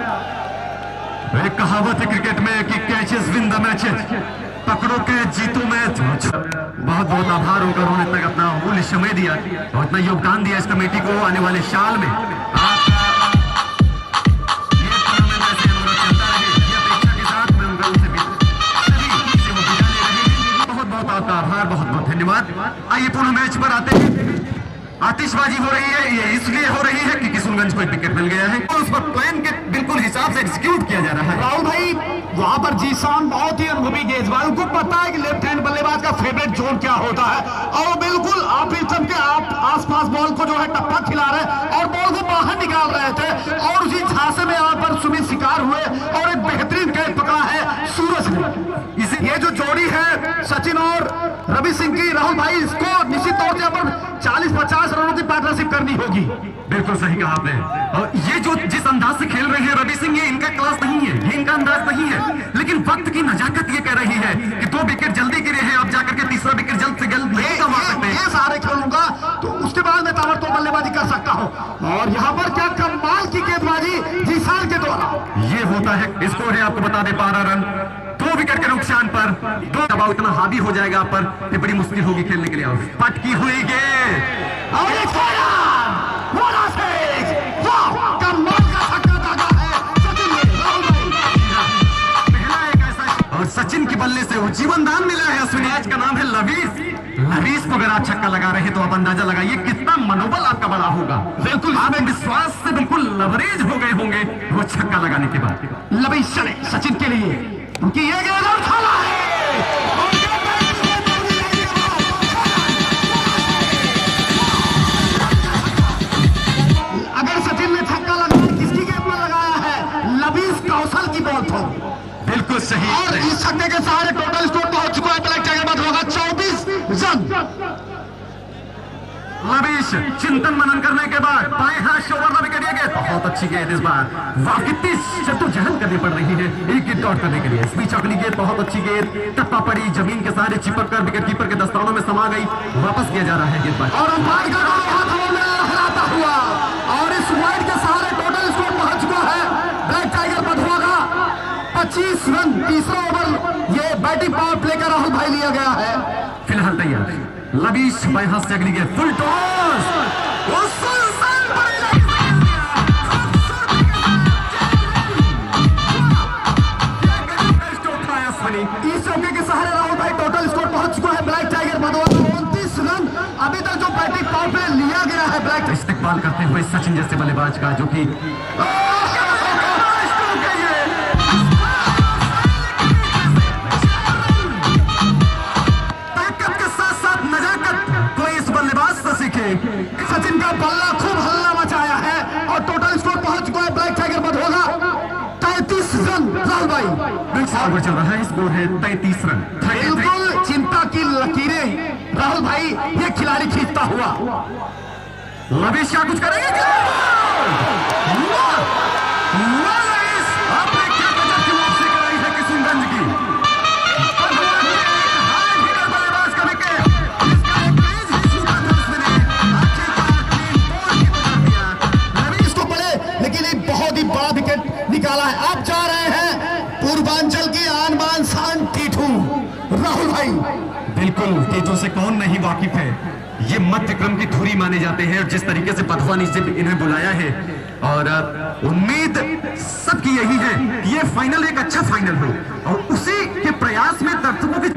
एक कहावत है क्रिकेट में कि कैचेस विन द मैचेस, पकड़ो कैच जीतो मैच। बहुत बहुत आभार उनका, उन्होंने इतना अपना अमूल्य समय दिया और इतना योगदान दिया इस कमेटी को आने वाले साल में। आभार, बहुत बहुत धन्यवाद। आइए पूर्ण मैच पर आते हैं। आतिशबाजी हो रही है, ये इसलिए हो रही है कि किशनगंज को एक विकेट मिल गया है और उस पर प्लान के बिल्कुल हिसाब से एग्जीक्यूट किया जा रहा है। राहुल भाई वहां पर जीसान बहुत ही अनुभवी गेंदबाज, उनको पता है कि लेफ्ट हैंड बल्लेबाज का फेवरेट जोन क्या होता है और वो बिल्कुल आप स्टंप के आसपास बॉल को जो है टप्पा खिला रहे और बॉल को बाहर निकाल रहे थे और उसी झांसे में यहाँ पर सुमित शिकार हुए और एक बेहतरीन कैच पकड़ा है सूरज ने। ये जो जोड़ी है सचिन और रवि सिंह की, राहुल भाई इसको निश्चित तौर से पर 40-50 रनों की पार्टनरशिप करनी होगी। बिल्कुल सही कहा आपने। और ये जो जिस अंदाज से खेल रहे हैं रवि सिंह, ये इनका क्लास नहीं है, ये इनका अंदाज नहीं है, लेकिन वक्त की नजाकत ये कह रही है कि 2 विकेट जल्दी गिरे हैं, अब जाकर के तीसरा विकेट जल्द से जल्द नहीं कमा सकते। ये सारे खेलूंगा तो उसके बाद मैं ताबड़तोड़ बल्लेबाजी कर सकता हूँ और यहाँ पर क्या कमाल की गेंदबाजी जीसान के द्वारा ये होता है। स्कोर है आपको बता दे 12 रन, 2 विकेट के नुकसान पर 2 दबाव इतना हावी हो जाएगा आप पर कि बड़ी मुश्किल होगी खेलने के लिए। पटकी हुई गेंद और ये छोड़ा, बड़ा सेज, वाह कमाल का छक्का दागा है सचिन ने। राहुल भाई पहला एक ऐसा और सचिन के बल्ले से वो जीवन दान मिला है। अश्विनी मैच का नाम है लवीस। लवीस को अगर आप छक्का लगा रहे हैं तो आप अंदाजा लगाइए कितना मनोबल आपका बड़ा होगा। बिल्कुल आप विश्वास से बिल्कुल लवरेज हो गए होंगे वो छक्का लगाने के बाद। लवीस चले सचिन के लिए क्योंकि ये गेंद और खेला है और अगर सचिन ने छक्का लगाया किसकी गेंद में लगाया है? लवीस कौशल की बॉल थी। बिल्कुल सही। और इस छक्के के सहारे टोटल स्कोर पहुंच चुका है ब्लैक टाइगर बाद होगा 24 रन। लवीस चिंतन मनन करने के बाद बाएं हाथ से ओवर विकेट ये गेंद बहुत अच्छी गेंद इस बार। वाह कितनी जद्दोजहद करनी पड़ रही है एक गेंद आउट करने के लिए। इस बीच अगली गेंद बहुत अच्छी गेंद टप्पा पड़ी, जमीन के सहारे चिपक कर विकेट कीपर के दस्तानों में समा गई। वापस किया जा रहा है गेंद और अंपायर का हाथों में हराता हुआ और इस वाइड के सहारे टोटल स्कोर पहुंच चुका है ब्लैक टाइगर बधवा का 25 रन। तीसरा ओवर ये बैटिंग पावर प्ले का राहुल भाई लिया गया है। फिलहाल तैयार लवीस बाएं हाथ से अगली गेंद फुल टॉस इस चौके के सहारे राहुल भाई टोटल स्कोर पहुंच चुका है ब्लैक टाइगर बधवा का 29 रन। अभी तक जो बैटिंग पावर प्ले लिया गया है ब्लैक इस्तेमाल करते हुए सचिन जैसे बल्लेबाज का जो कि ताकत के साथ साथ नजाकत कोई इस बल्लेबाज से सीखे। सचिन का बल्ला खूब हल्ला मचाया है और टोटल स्कोर पहुंच चुका है ब्लैक टाइगर बधवा 33 रन। राहुल भाई ओवर चल रहा है, स्कोर है 33 रन। बिल्कुल चिंता की लकीरें राहुल भाई ये खिलाड़ी खींचता हुआ। लवीस क्या कुछ करेंगे? आपने क्या गजब की वापसी कराई है किशनगंज की। बल्लेबाज का विकेट लवीस को पड़े लेकिन एक बहुत ही बड़ा विकेट निकाला है। आप जा रहे हैं पूर्वांचल की आन बान शान टीठू राहुल भाई। बिल्कुल टीठू से कौन नहीं वाकिफ है। ये मध्य क्रम की धुरी माने जाते हैं, और जिस तरीके से पथवा नीचे इन्हें बुलाया है, और उम्मीद सबकी यही है कि ये फाइनल एक अच्छा फाइनल हो, और उसी के प्रयास में दर्शकों की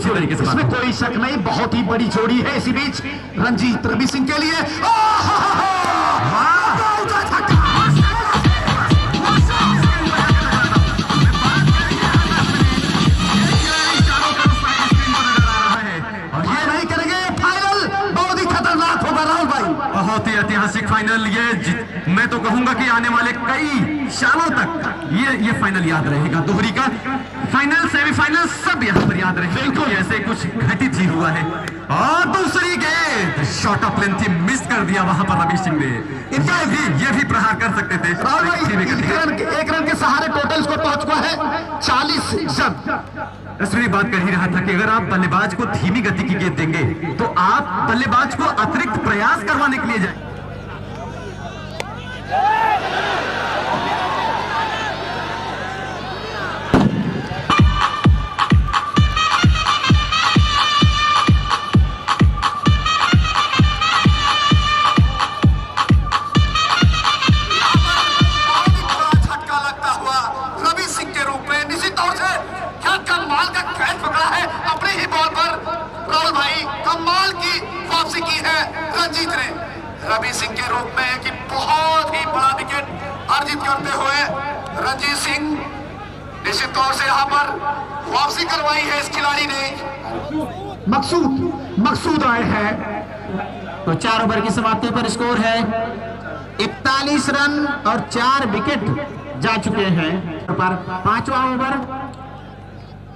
तरीके से इसमें कोई शक नहीं, बहुत ही बड़ी जोड़ी है। इसी बीच रंजीत रवि सिंह के लिए बहुत ही ऐतिहासिक फाइनल ये, मैं तो कहूंगा कि आने वाले कई सालों तक ये फाइनल याद रहेगा। दोहरी का फाइनल, सेमीफाइनल सब यहाँ पर याद रहेगा। बिल्कुल ऐसे कुछ घटित ही हुआ है। और दूसरी गेंद शॉट ऑफ लेंथ थी, मिस कर दिया वहां पर रवि सिंह ने। ये भी प्रहार कर सकते थे। एक रन के सहारे टोटल स्कोर पहुंच चुका है 40 रन। अश्विनी बात कर ही रहा था कि अगर आप बल्लेबाज को धीमी गति की गेंद देंगे तो आप बल्लेबाज को अतिरिक्त प्रयास करवाने के लिए जाए। झटका लगता हुआ रवि सिंह के रूप में निश्चित तौर से कमाल का कैच पकड़ा है अपने ही बॉल पर। राहुल भाई कमाल की वापसी की है रंजीत ने रवि सिंह के रूप में कि बहुत ही बड़ा विकेट अर्जित करते हुए रंजीत सिंह निश्चित तौर से यहां पर वापसी करवाई है इस खिलाड़ी ने। मकसूद आए हैं। तो 4 ओवर की समाप्ति पर स्कोर है 41 रन और 4 विकेट जा चुके हैं। पर 5वां ओवर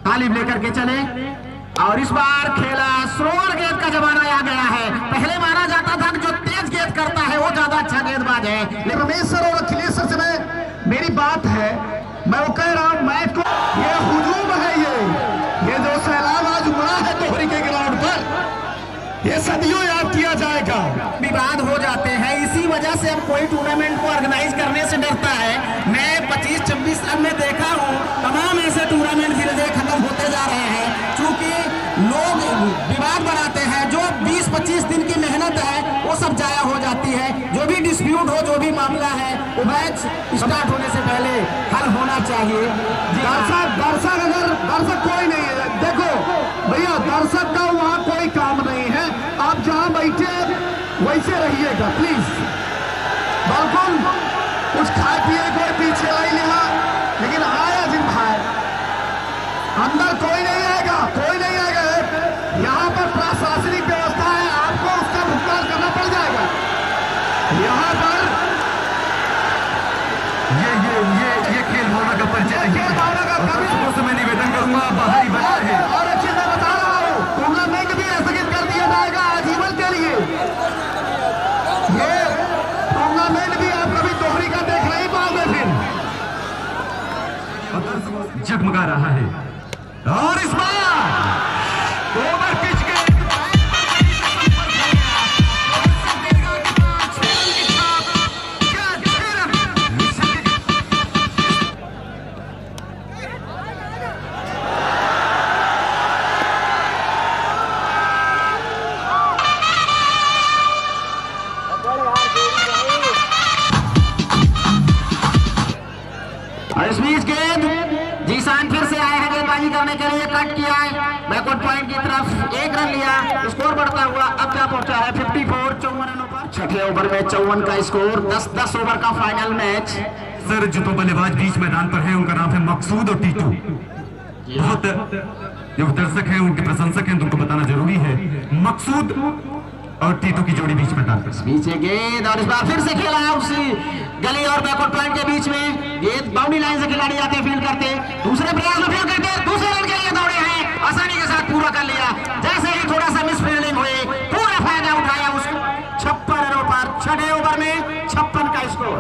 तालीम लेकर के चले, और इस बार खेला स्लोअर गेंद का जमाना आ गया है। पहले माना जाता था कि जो तेज गेंद करता है वो ज्यादा अच्छा गेंदबाज है। लेकिन रमेश सर और अखिलेश सर से मेरी बात है, मैं वो कह रहा हूं मैच को ये हुजूम है, ये जो सैलाब आज उमड़ा है दोहरी के ग्राउंड पर, ये सदियों याद किया जाएगा। विवाद हो जाते हैं, इसी वजह से अब कोई टूर्नामेंट को ऑर्गेनाइज करने से डरता है। मैं 25-26 रन में देखा हूं तमाम ऐसे टूर्नामेंट धीरे धीरे खत्म होते जा रहे हैं, क्योंकि लोग विवाद बनाते हैं। जो 20-25 दिन की मेहनत है वो सब जाया हो जाती है। जो भी डिस्प्यूट हो, जो भी मामला है, वो मैच स्टार्ट होने से पहले हल होना चाहिए। दर्शक कोई नहीं है, देखो भैया, दर्शक का वहां कोई काम नहीं है। आप जहां बैठे वैसे रहिएगा प्लीज। बिल्कुल कुछ खाए पिए कोई पीछे नहीं लिया, लेकिन आया जिन भाई अंदर कोई नहीं आएगा, कोई नहीं आएगा। यहाँ पर प्रशासनिक व्यवस्था है, आपको उसका भुगतान करना पड़ जाएगा। यहाँ पर ये खेल भावना का परिचय से मैं निवेदन करूंगा, बाहरी बना है। और अच्छे मैं बता रहा हूँ, टूर्नामेंट भी स्थगित कर दिया जाएगा आजीवन के लिए। ये टूर्नामेंट भी आप कभी दोहरी का देख नहीं पाओगे। फिर जगमगा रहा है, और इस बार ओवर पिच के इस बीच गेंद जीसान फिर से आए हैं गेंदबाजी करने के लिए, कट किया है बैकवर्ड पॉइंट की तरफ, 1 रन लिया, स्कोर बढ़ता हुआ अब क्या पहुंचा है 54, 54 रनों पर। 6ठे ओवर में 54 का स्कोर, 10 ओवर का फाइनल मैच। सर जो तो बल्लेबाज बीच मैदान पर है उनका नाम है मकसूद और टीटू। बहुत जो दर्शक हैं उनके प्रशंसक हैं, तुमको बताना जरूरी है। मकसूद और टीटू की जोड़ी बीच मैदान पर। पीछे गेंद, और इस बार फिर से खेला है उसी गली और बैकवर्ड पॉइंट के बीच में। गेंद बाउंड्री लाइन से खिलाड़ी आते फील्ड करते, दूसरे प्रयास में फील्ड करते, दूसरे रन के लिए दौड़े हैं, आसानी के साथ पूरा कर लिया। जैसे ही थोड़ा सा मिस फील्डिंग हुई, पूरा फायदा उठाया उसको। 56 रनों पर 6ठे ओवर में 56 का स्कोर।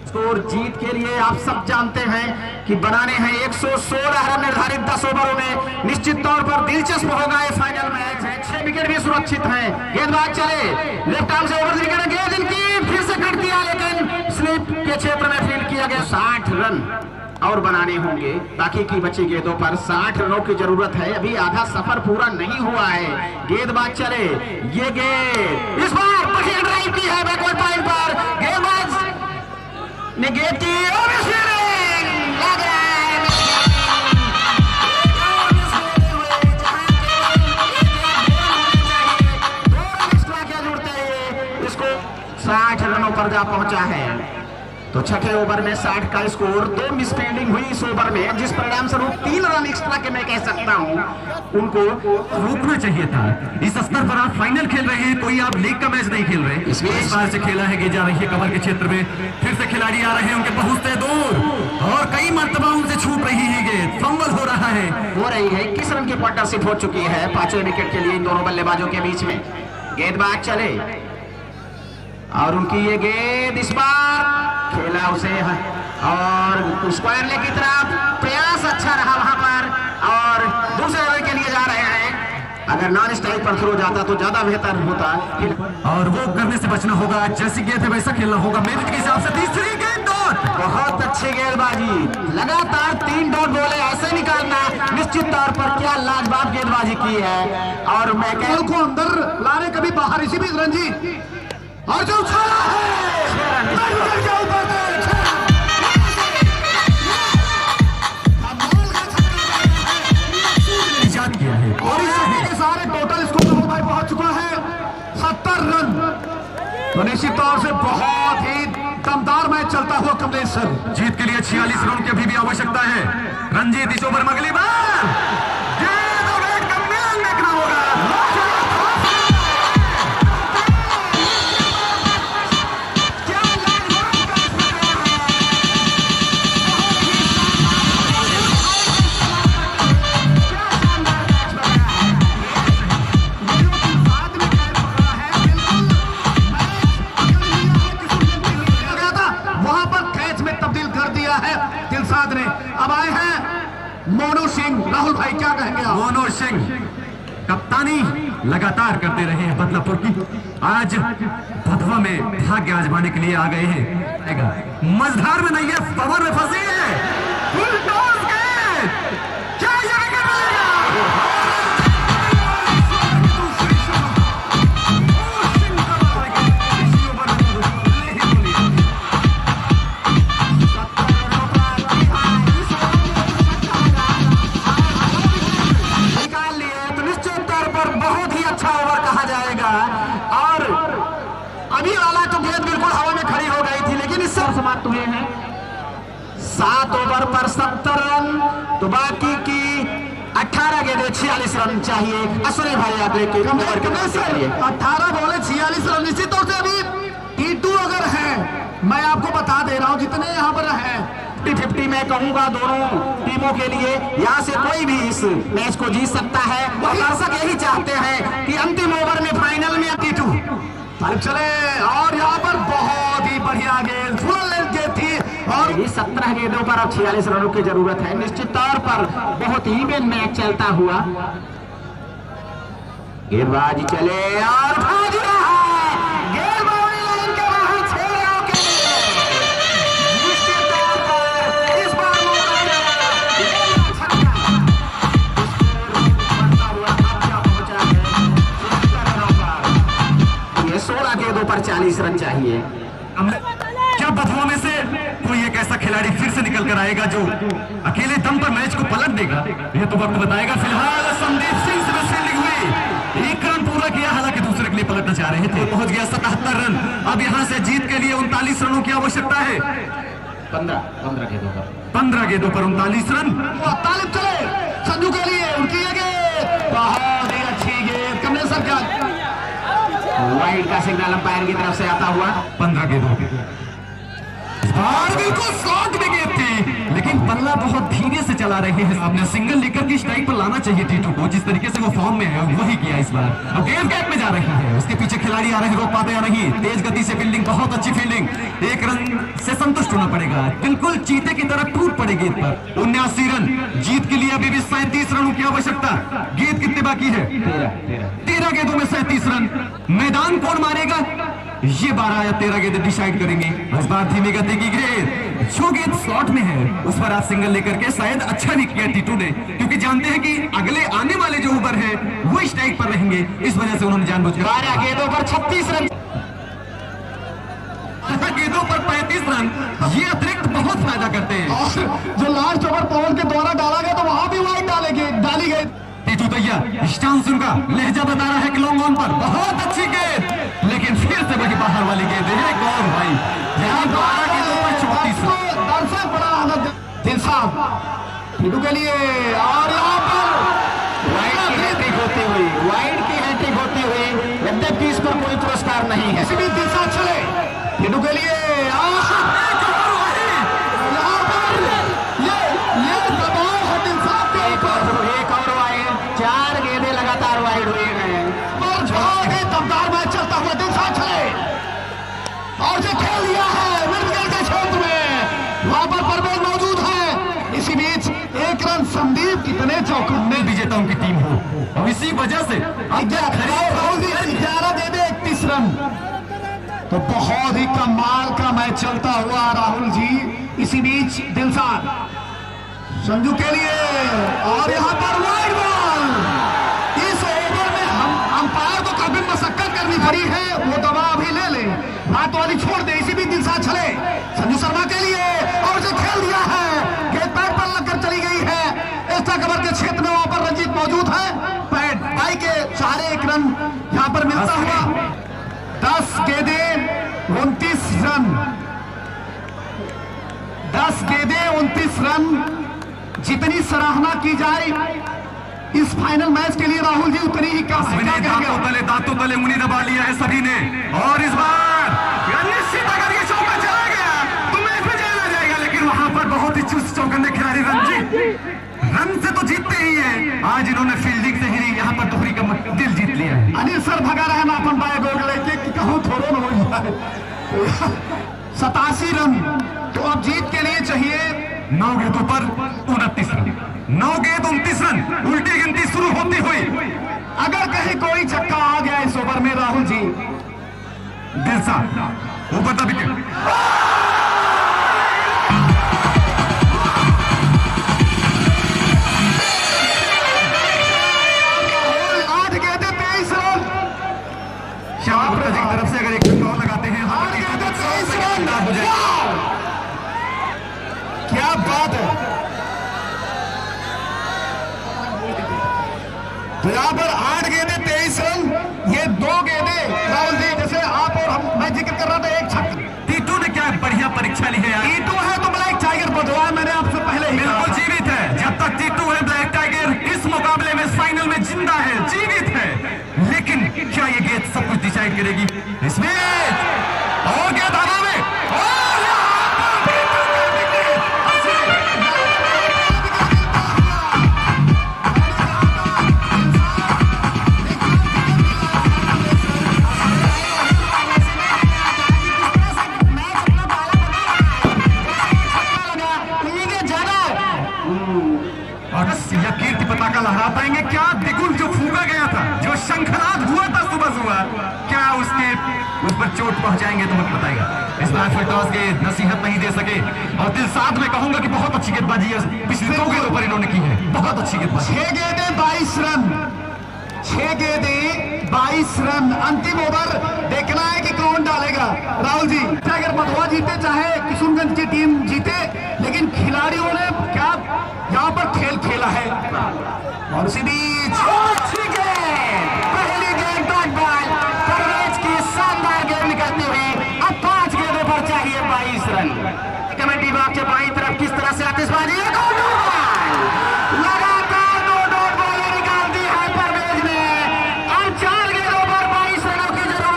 स्कोर जीत के लिए आप सब जानते हैं कि बनाने हैं 116 रन निर्धारित 10 ओवरों में। निश्चित तौर पर दिलचस्प होगा ये फाइनल मैच है। 6 विकेट भी सुरक्षित हैं। गेंदबाज चले, लेफ्ट आर्म से ओवर विकेट, गेंद इनकी फिर से कट दिया, लेकिन स्लिप के क्षेत्र में फील्ड किया गया। 60 रन और बनाने होंगे। बाकी की बची गेंदों पर 60 रनों की जरूरत है। अभी आधा सफर पूरा नहीं हुआ है। गेंदबाज चले, ये गेंद इस बार बढ़िया ड्राइव की है बैकवर्ड पॉइंट पर। गेंदबाज ने गेंद की और लग रहा है इसको 60 रनों पर जा पहुंचा है। तो छठे ओवर में 60 का स्कोर, 2 मिस फील्डिंग हुई इस ओवर में, जिस परिणाम स्वरूप 3 रन एक्स्ट्रा के मैं कह सकता हूं उनको रोकना चाहिए था। इस स्तर पर आप फाइनल खेल रहे हैं, कोई आप लीग का मैच नहीं खेल रहे। इस बार से खेला है, गेंद जा रही है कवर के क्षेत्र में, फिर से खिलाड़ी आ रहे हैं, उनके पहुंचते दूर और कई मर्तबा उनसे छूट रही है गेंद, फंबल हो रहा है। हो रही है 21 रन की पार्टनरशिप हो चुकी है 5वें विकेट के लिए इन दोनों बल्लेबाजों के बीच में। गेंदबाज चले और उनकी ये गेंद इस बार खेला उसे और स्क्वायर लेग की तरफ, प्रयास अच्छा रहा वहां पर और दूसरे ओवर के लिए जा रहे हैं। अगर नॉन स्ट्राइक पर थ्रो जाता तो ज्यादा बेहतर होता और वो करने से बचना होगा। जैसी गेंद है वैसा खेलना होगा। मेरिट के हिसाब से तीसरी गेंद डॉट, बहुत अच्छी गेंदबाजी, लगातार 3 डॉट बोले ऐसे निकालना निश्चित तौर पर क्या लाजवाब गेंदबाजी की है। और मैं को अंदर लाने कभी बाहर, इसी बीच रंजीत और जो उछाला है और इस सारे टोटल स्कोर भाई पहुंच चुका है 70 रन। तो निश्चित तौर से बहुत ही दमदार मैच चलता हुआ कमलेश सर। जीत के लिए 46 रन की अभी भी आवश्यकता है। रंजीत इस ओवर में अगली बार देखना होगा। अब आए हैं मोनू सिंह। राहुल भाई क्या कहेंगे आप? मोनू सिंह कप्तानी लगातार करते रहे हैं बदलापुर की, आज भदवा में भाग्य आजमाने के लिए आ गए हैं। मझधार में नहीं है, पवन में फंसी है। फुल टॉस गेंद, क्या ये विकेट मिलेगा? और अभी वाला तो गेंद बिल्कुल हवा में खड़ी हो गई थी, लेकिन इससे समाप्त हुए हैं 7 ओवर पर 70 रन। तो बाकी की 18 गेंदें 46 रन चाहिए। असरे भाई आप लेके 18 बॉले 46 रन। निश्चित तौर से अभी T2 अगर है, मैं आपको बता दे रहा हूं जितने यहाँ पर है 50-50 मैं कहूंगा दोनों टीमों के लिए। यहाँ से कोई भी इस मैच को जीत सकता है और दर्शक यही चाहते हैं कि अंतिम ओवर में फाइनल में T2 चले। और यहाँ पर बहुत ही बढ़िया गेंद, फुल लेंथ गेंद थी और 17 गेंदों पर अब 46 रनों की जरूरत है। निश्चित तौर पर बहुत इवन मैच चलता हुआ। गेंदबाजी चले और भाग रहा है। ये 16 गेंदों पर 40 रन चाहिए। क्या बथुआ में से कोई एक ऐसा खिलाड़ी फिर से निकल कर आएगा जो अकेले दम पर मैच को पलट देगा? यह तो वक्त बताएगा। फिलहाल संदीप सिंह से फील्डिंग हुई, 1 रन पूरा किया, हालांकि दूसरे के लिए पलटना चाह रहे थे। पहुंच गया 77 रन। अब यहां से जीत के लिए 39 रनों की आवश्यकता है। 15 गेंदों पर 15 गेंदों पर 39 रन। तालिब चले संजू के लिए। उनकी ये गेंद बहुत ही अच्छी गेंद, कमलेश सर क्या वाइड का सिग्नल अंपायर की तरफ से आता हुआ। 15 गेंदों बिल्कुल शॉट में गेंद थी, लेकिन बल्ला बहुत धीरे से चला रहे हैं। आपने सिंगल लेकर के स्ट्राइक पर लाना चाहिए T2 को, जिस तरीके से वो फॉर्म में है वही किया इस बार। अब गेंद गैप में जा रही है, उसके पीछे खिलाड़ी आ रहे हैं, रोक पाते या नहीं। तेज गति से फील्डिंग, बहुत अच्छी फील्डिंग। 1 रन से संतुष्ट होना पड़ेगा, बिल्कुल चीते की तरह टूट पड़े गेंद पर। 79 रन। जीत के लिए अभी भी 37 रनों की आवश्यकता। गेंद कितने बाकी है? 13 गेंदों में 37 रन। मैदान कौन मारेगा ये 12 या 13 गेंद डिसाइड करेंगे। इस बार धीमी गति की गेंद, जो गेंद स्लॉट में है उस पर आज सिंगल लेकर के शायद अच्छा नहीं किया टीटू ने, क्योंकि जानते हैं कि अगले आने वाले जो ओवर है वो स्ट्राइक पर रहेंगे, इस वजह से उन्होंने जानबूझकर 12 गेंदों पर 36 रन, गेंदों पर 35 रन, ये अतिरिक्त बहुत फायदा करते हैं। और जो लास्ट ओवर पवन के द्वारा डाला गया तो वहां भी वाइड डाली गई। टीटू भैया स्टांस उनका लहजा बता रहा है कि लॉन्ग ऑन पर बहुत अच्छी गेंद, लेकिन फिर से बड़ी बाहर वाली गेंद है। कौन भाई यहाँ 12 गेंदों पर 34 रन। दर्शक बड़ा आनंद दिल साहब टीटू के लिए, और यहाँ पर वाइड की हैट्रिक होती हुई, वाइड की हैट्रिक होती हुई, यद्यपि इस पर कोई पुरस्कार नहीं है। इसी बीच दिल साहब चले टीटू के लिए, यहाँ पर ये दबाव है दिल साहब के ऊपर। एक और वाइड, 4 गेंदें लगातार वाइड हुए हैं। और बहुत ही दमदार मैच चलता हुआ दिल साहब चले और जो खेल दिया है मिडविकेट के क्षेत्र में, वहां पर परवेज मौजूद है। इसी बीच एक रन संदीप कितने चौकन्ने विजेताओं की टीम हो, और इसी वजह से 11 दे दे 31 रन, तो बहुत ही कमाल का मैच चलता हुआ राहुल जी। इसी बीच दिलशाद संजू के लिए, और यहाँ पर वाइड बॉल। इस ओवर में हम अंपायर को काफी मशक्कत करनी पड़ी है, वो दवा अभी ले ले, बात वाली छोड़ दे। इसी बीच दिलशाद चले संजू शर्मा के लिए, और जो खेल दिया है गेंद पैड पर लगकर चली गई है एक्स्ट्रा कवर के क्षेत्र में, वहां पर रंजीत मौजूद है। पैड बाई के सहारे 1 रन यहाँ पर मिलता हुआ। 10 गेंदें 29 रन, 10 गेंदें 29 रन। जितनी सराहना की जाए इस फाइनल मैच के लिए राहुल जी, उतनी ही कम है। दांतों तले मुनी दबा लिया है सभी ने, और इस बार निश्चित अगर ये चौका चला गया तो मैच में चला जाएगा, लेकिन वहां पर बहुत ही चुस्त चौकन्ने खिलाड़ी रन से तो जीतते ही है। आज इन्होंने फील्डिंग से ही यहाँ पर दोहरी का दिल जीत लिया है। अनिल सर भगा रहे हैं अपन बाय गोल लेके कि कहूं थोड़ो न हो जाए। 87 रन, तो अब जीत के लिए चाहिए 9 गेंदों पर 29 रन, 9 गेंद 29 रन, उल्टी गिनती शुरू होती हुई। अगर कहीं कोई छक्का आ गया इस ओवर में राहुल जी, दिलशाद ऊपर द विकेट, 8 गेंदें 23 रन, श्याम जी की तरफ से अगर एक छक्का और लगाते हैं 8 गेंदें 23 रन। क्या बात है। तो यहाँ पर 8 गेंदें 23 रन, ये 2 गेंदें राहुल जी, जैसे आप और हम, मैं जिक्र कर रहा था, एक छक्का। टीटू ने क्या बढ़िया परीक्षा ली है यार। टीटू है तो ब्लैक टाइगर बदवा, मैंने आपसे पहले ही बिल्कुल जीवित है। जब तक टीटू है ब्लैक टाइगर इस मुकाबले में फाइनल में जिंदा है, जीवित है। लेकिन क्या ये गेंद सब कुछ डिसाइड करेगी इसमें, और क्या धारा में, या कीर्ति पताका लहरा पाएंगे क्या? दिगुल जो फूका गया था, जो शंखनाद हुआ था सुबह, क्या उसके उस पर चोट पहुंचाएंगे तो मत बताएगा। इस मैच में टॉस के नसीहत नहीं दे सके, और दिलशाद में कहूंगा कि बहुत अच्छी गेंदबाजी है पिछले 2 गेंदों पर इन्होंने की है, बहुत अच्छी गेंदबाजी। 6 गेंदें 22 रन, 6 गेंदें 22 रन। अंतिम ओवर देखना है कि कौन डालेगा राहुल जी। अगर मधुआ जीते चाहे किशनगंज की टीम जीते, लेकिन खिलाड़ियों ने क्या यहाँ पर खेल खेला है। और इसी बीच पहली गेंद डॉट बॉल, परवेज की शानदार गेंद निकलती हुई। अब 5 गेंदों पर चाहिए 22 रन। कमेटी बॉक्स के बाईं तरफ किस तरह से आतिशबाजी, लगातार 2 डॉट बॉलें निकालती है परवेज ने। अब 4 गेंदों पर 22 रनों की जरूरत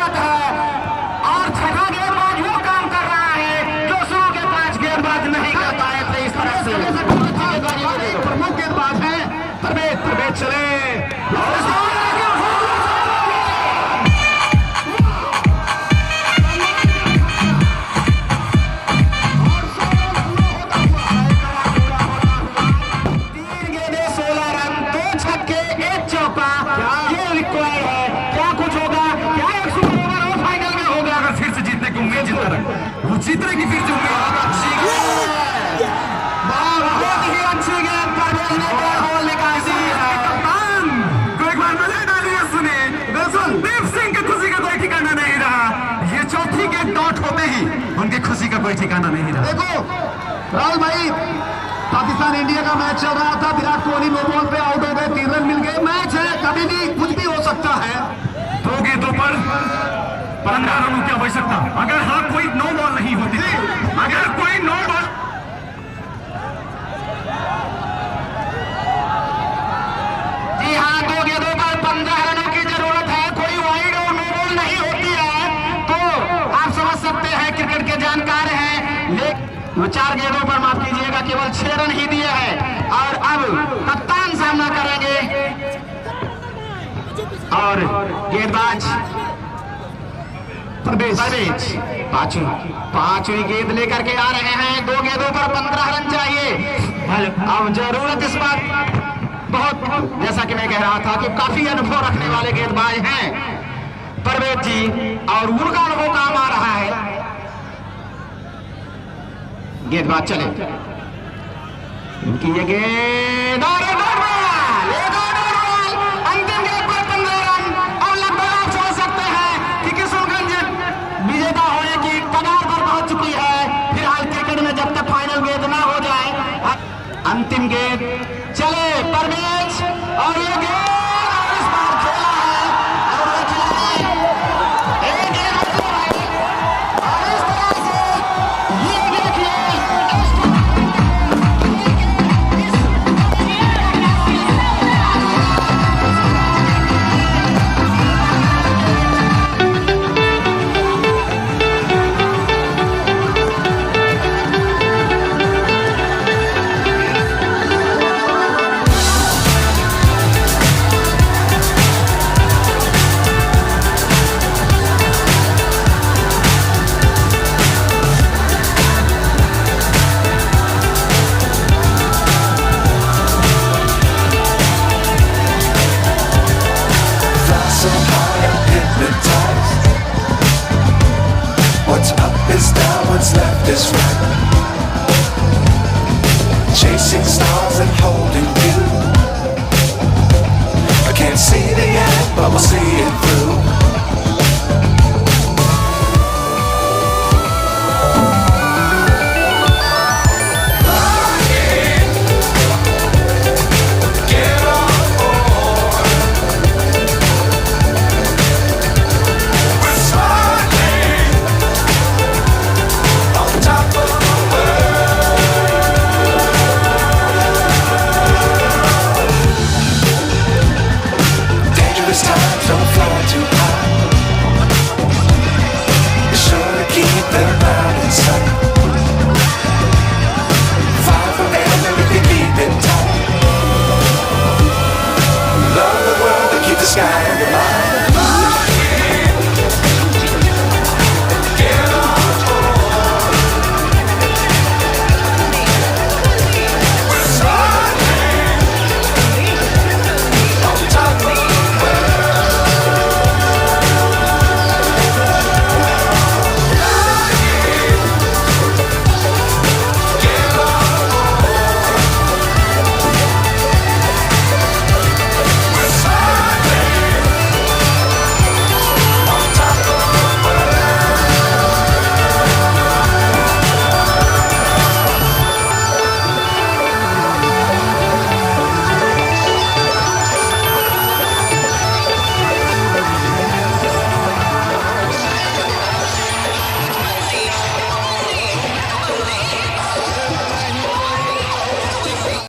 कोई ठिकाना नहीं रहा। देखो राहुल भाई, पाकिस्तान इंडिया का मैच चल रहा था, विराट कोहली नो बॉल पे आउट हो गए, 3 रन मिल गए। मैच है, कभी भी कुछ भी हो सकता है। 2 गेंदों पर 15 रनों की आवश्यकता। अगर हाँ कोई नो बॉल नहीं होती थी, अगर कोई नो बॉल, जी हाँ, 2 गेंदों पर 15 रनों की जरूरत है। कोई वाइड और नो बॉल नहीं होती है तो आप समझ सकते हैं क्रिकेट के जानकार हैं। लेकिन 4 गेंदों पर, माफ कीजिएगा, केवल 6 रन ही दिए हैं। और अब कप्तान सामना करेंगे और गेंदबाज परवेज पांचवी गेंद लेकर के आ रहे हैं। 2 गेंदों पर 15 रन चाहिए। अब जरूरत इस बात बहुत, जैसा कि मैं कह रहा था कि काफी अनुभव रखने वाले गेंदबाज हैं परवेज जी, और उनका अनुभव काम आ रहा है। गेंदबाज चले, उनकी ये गेंद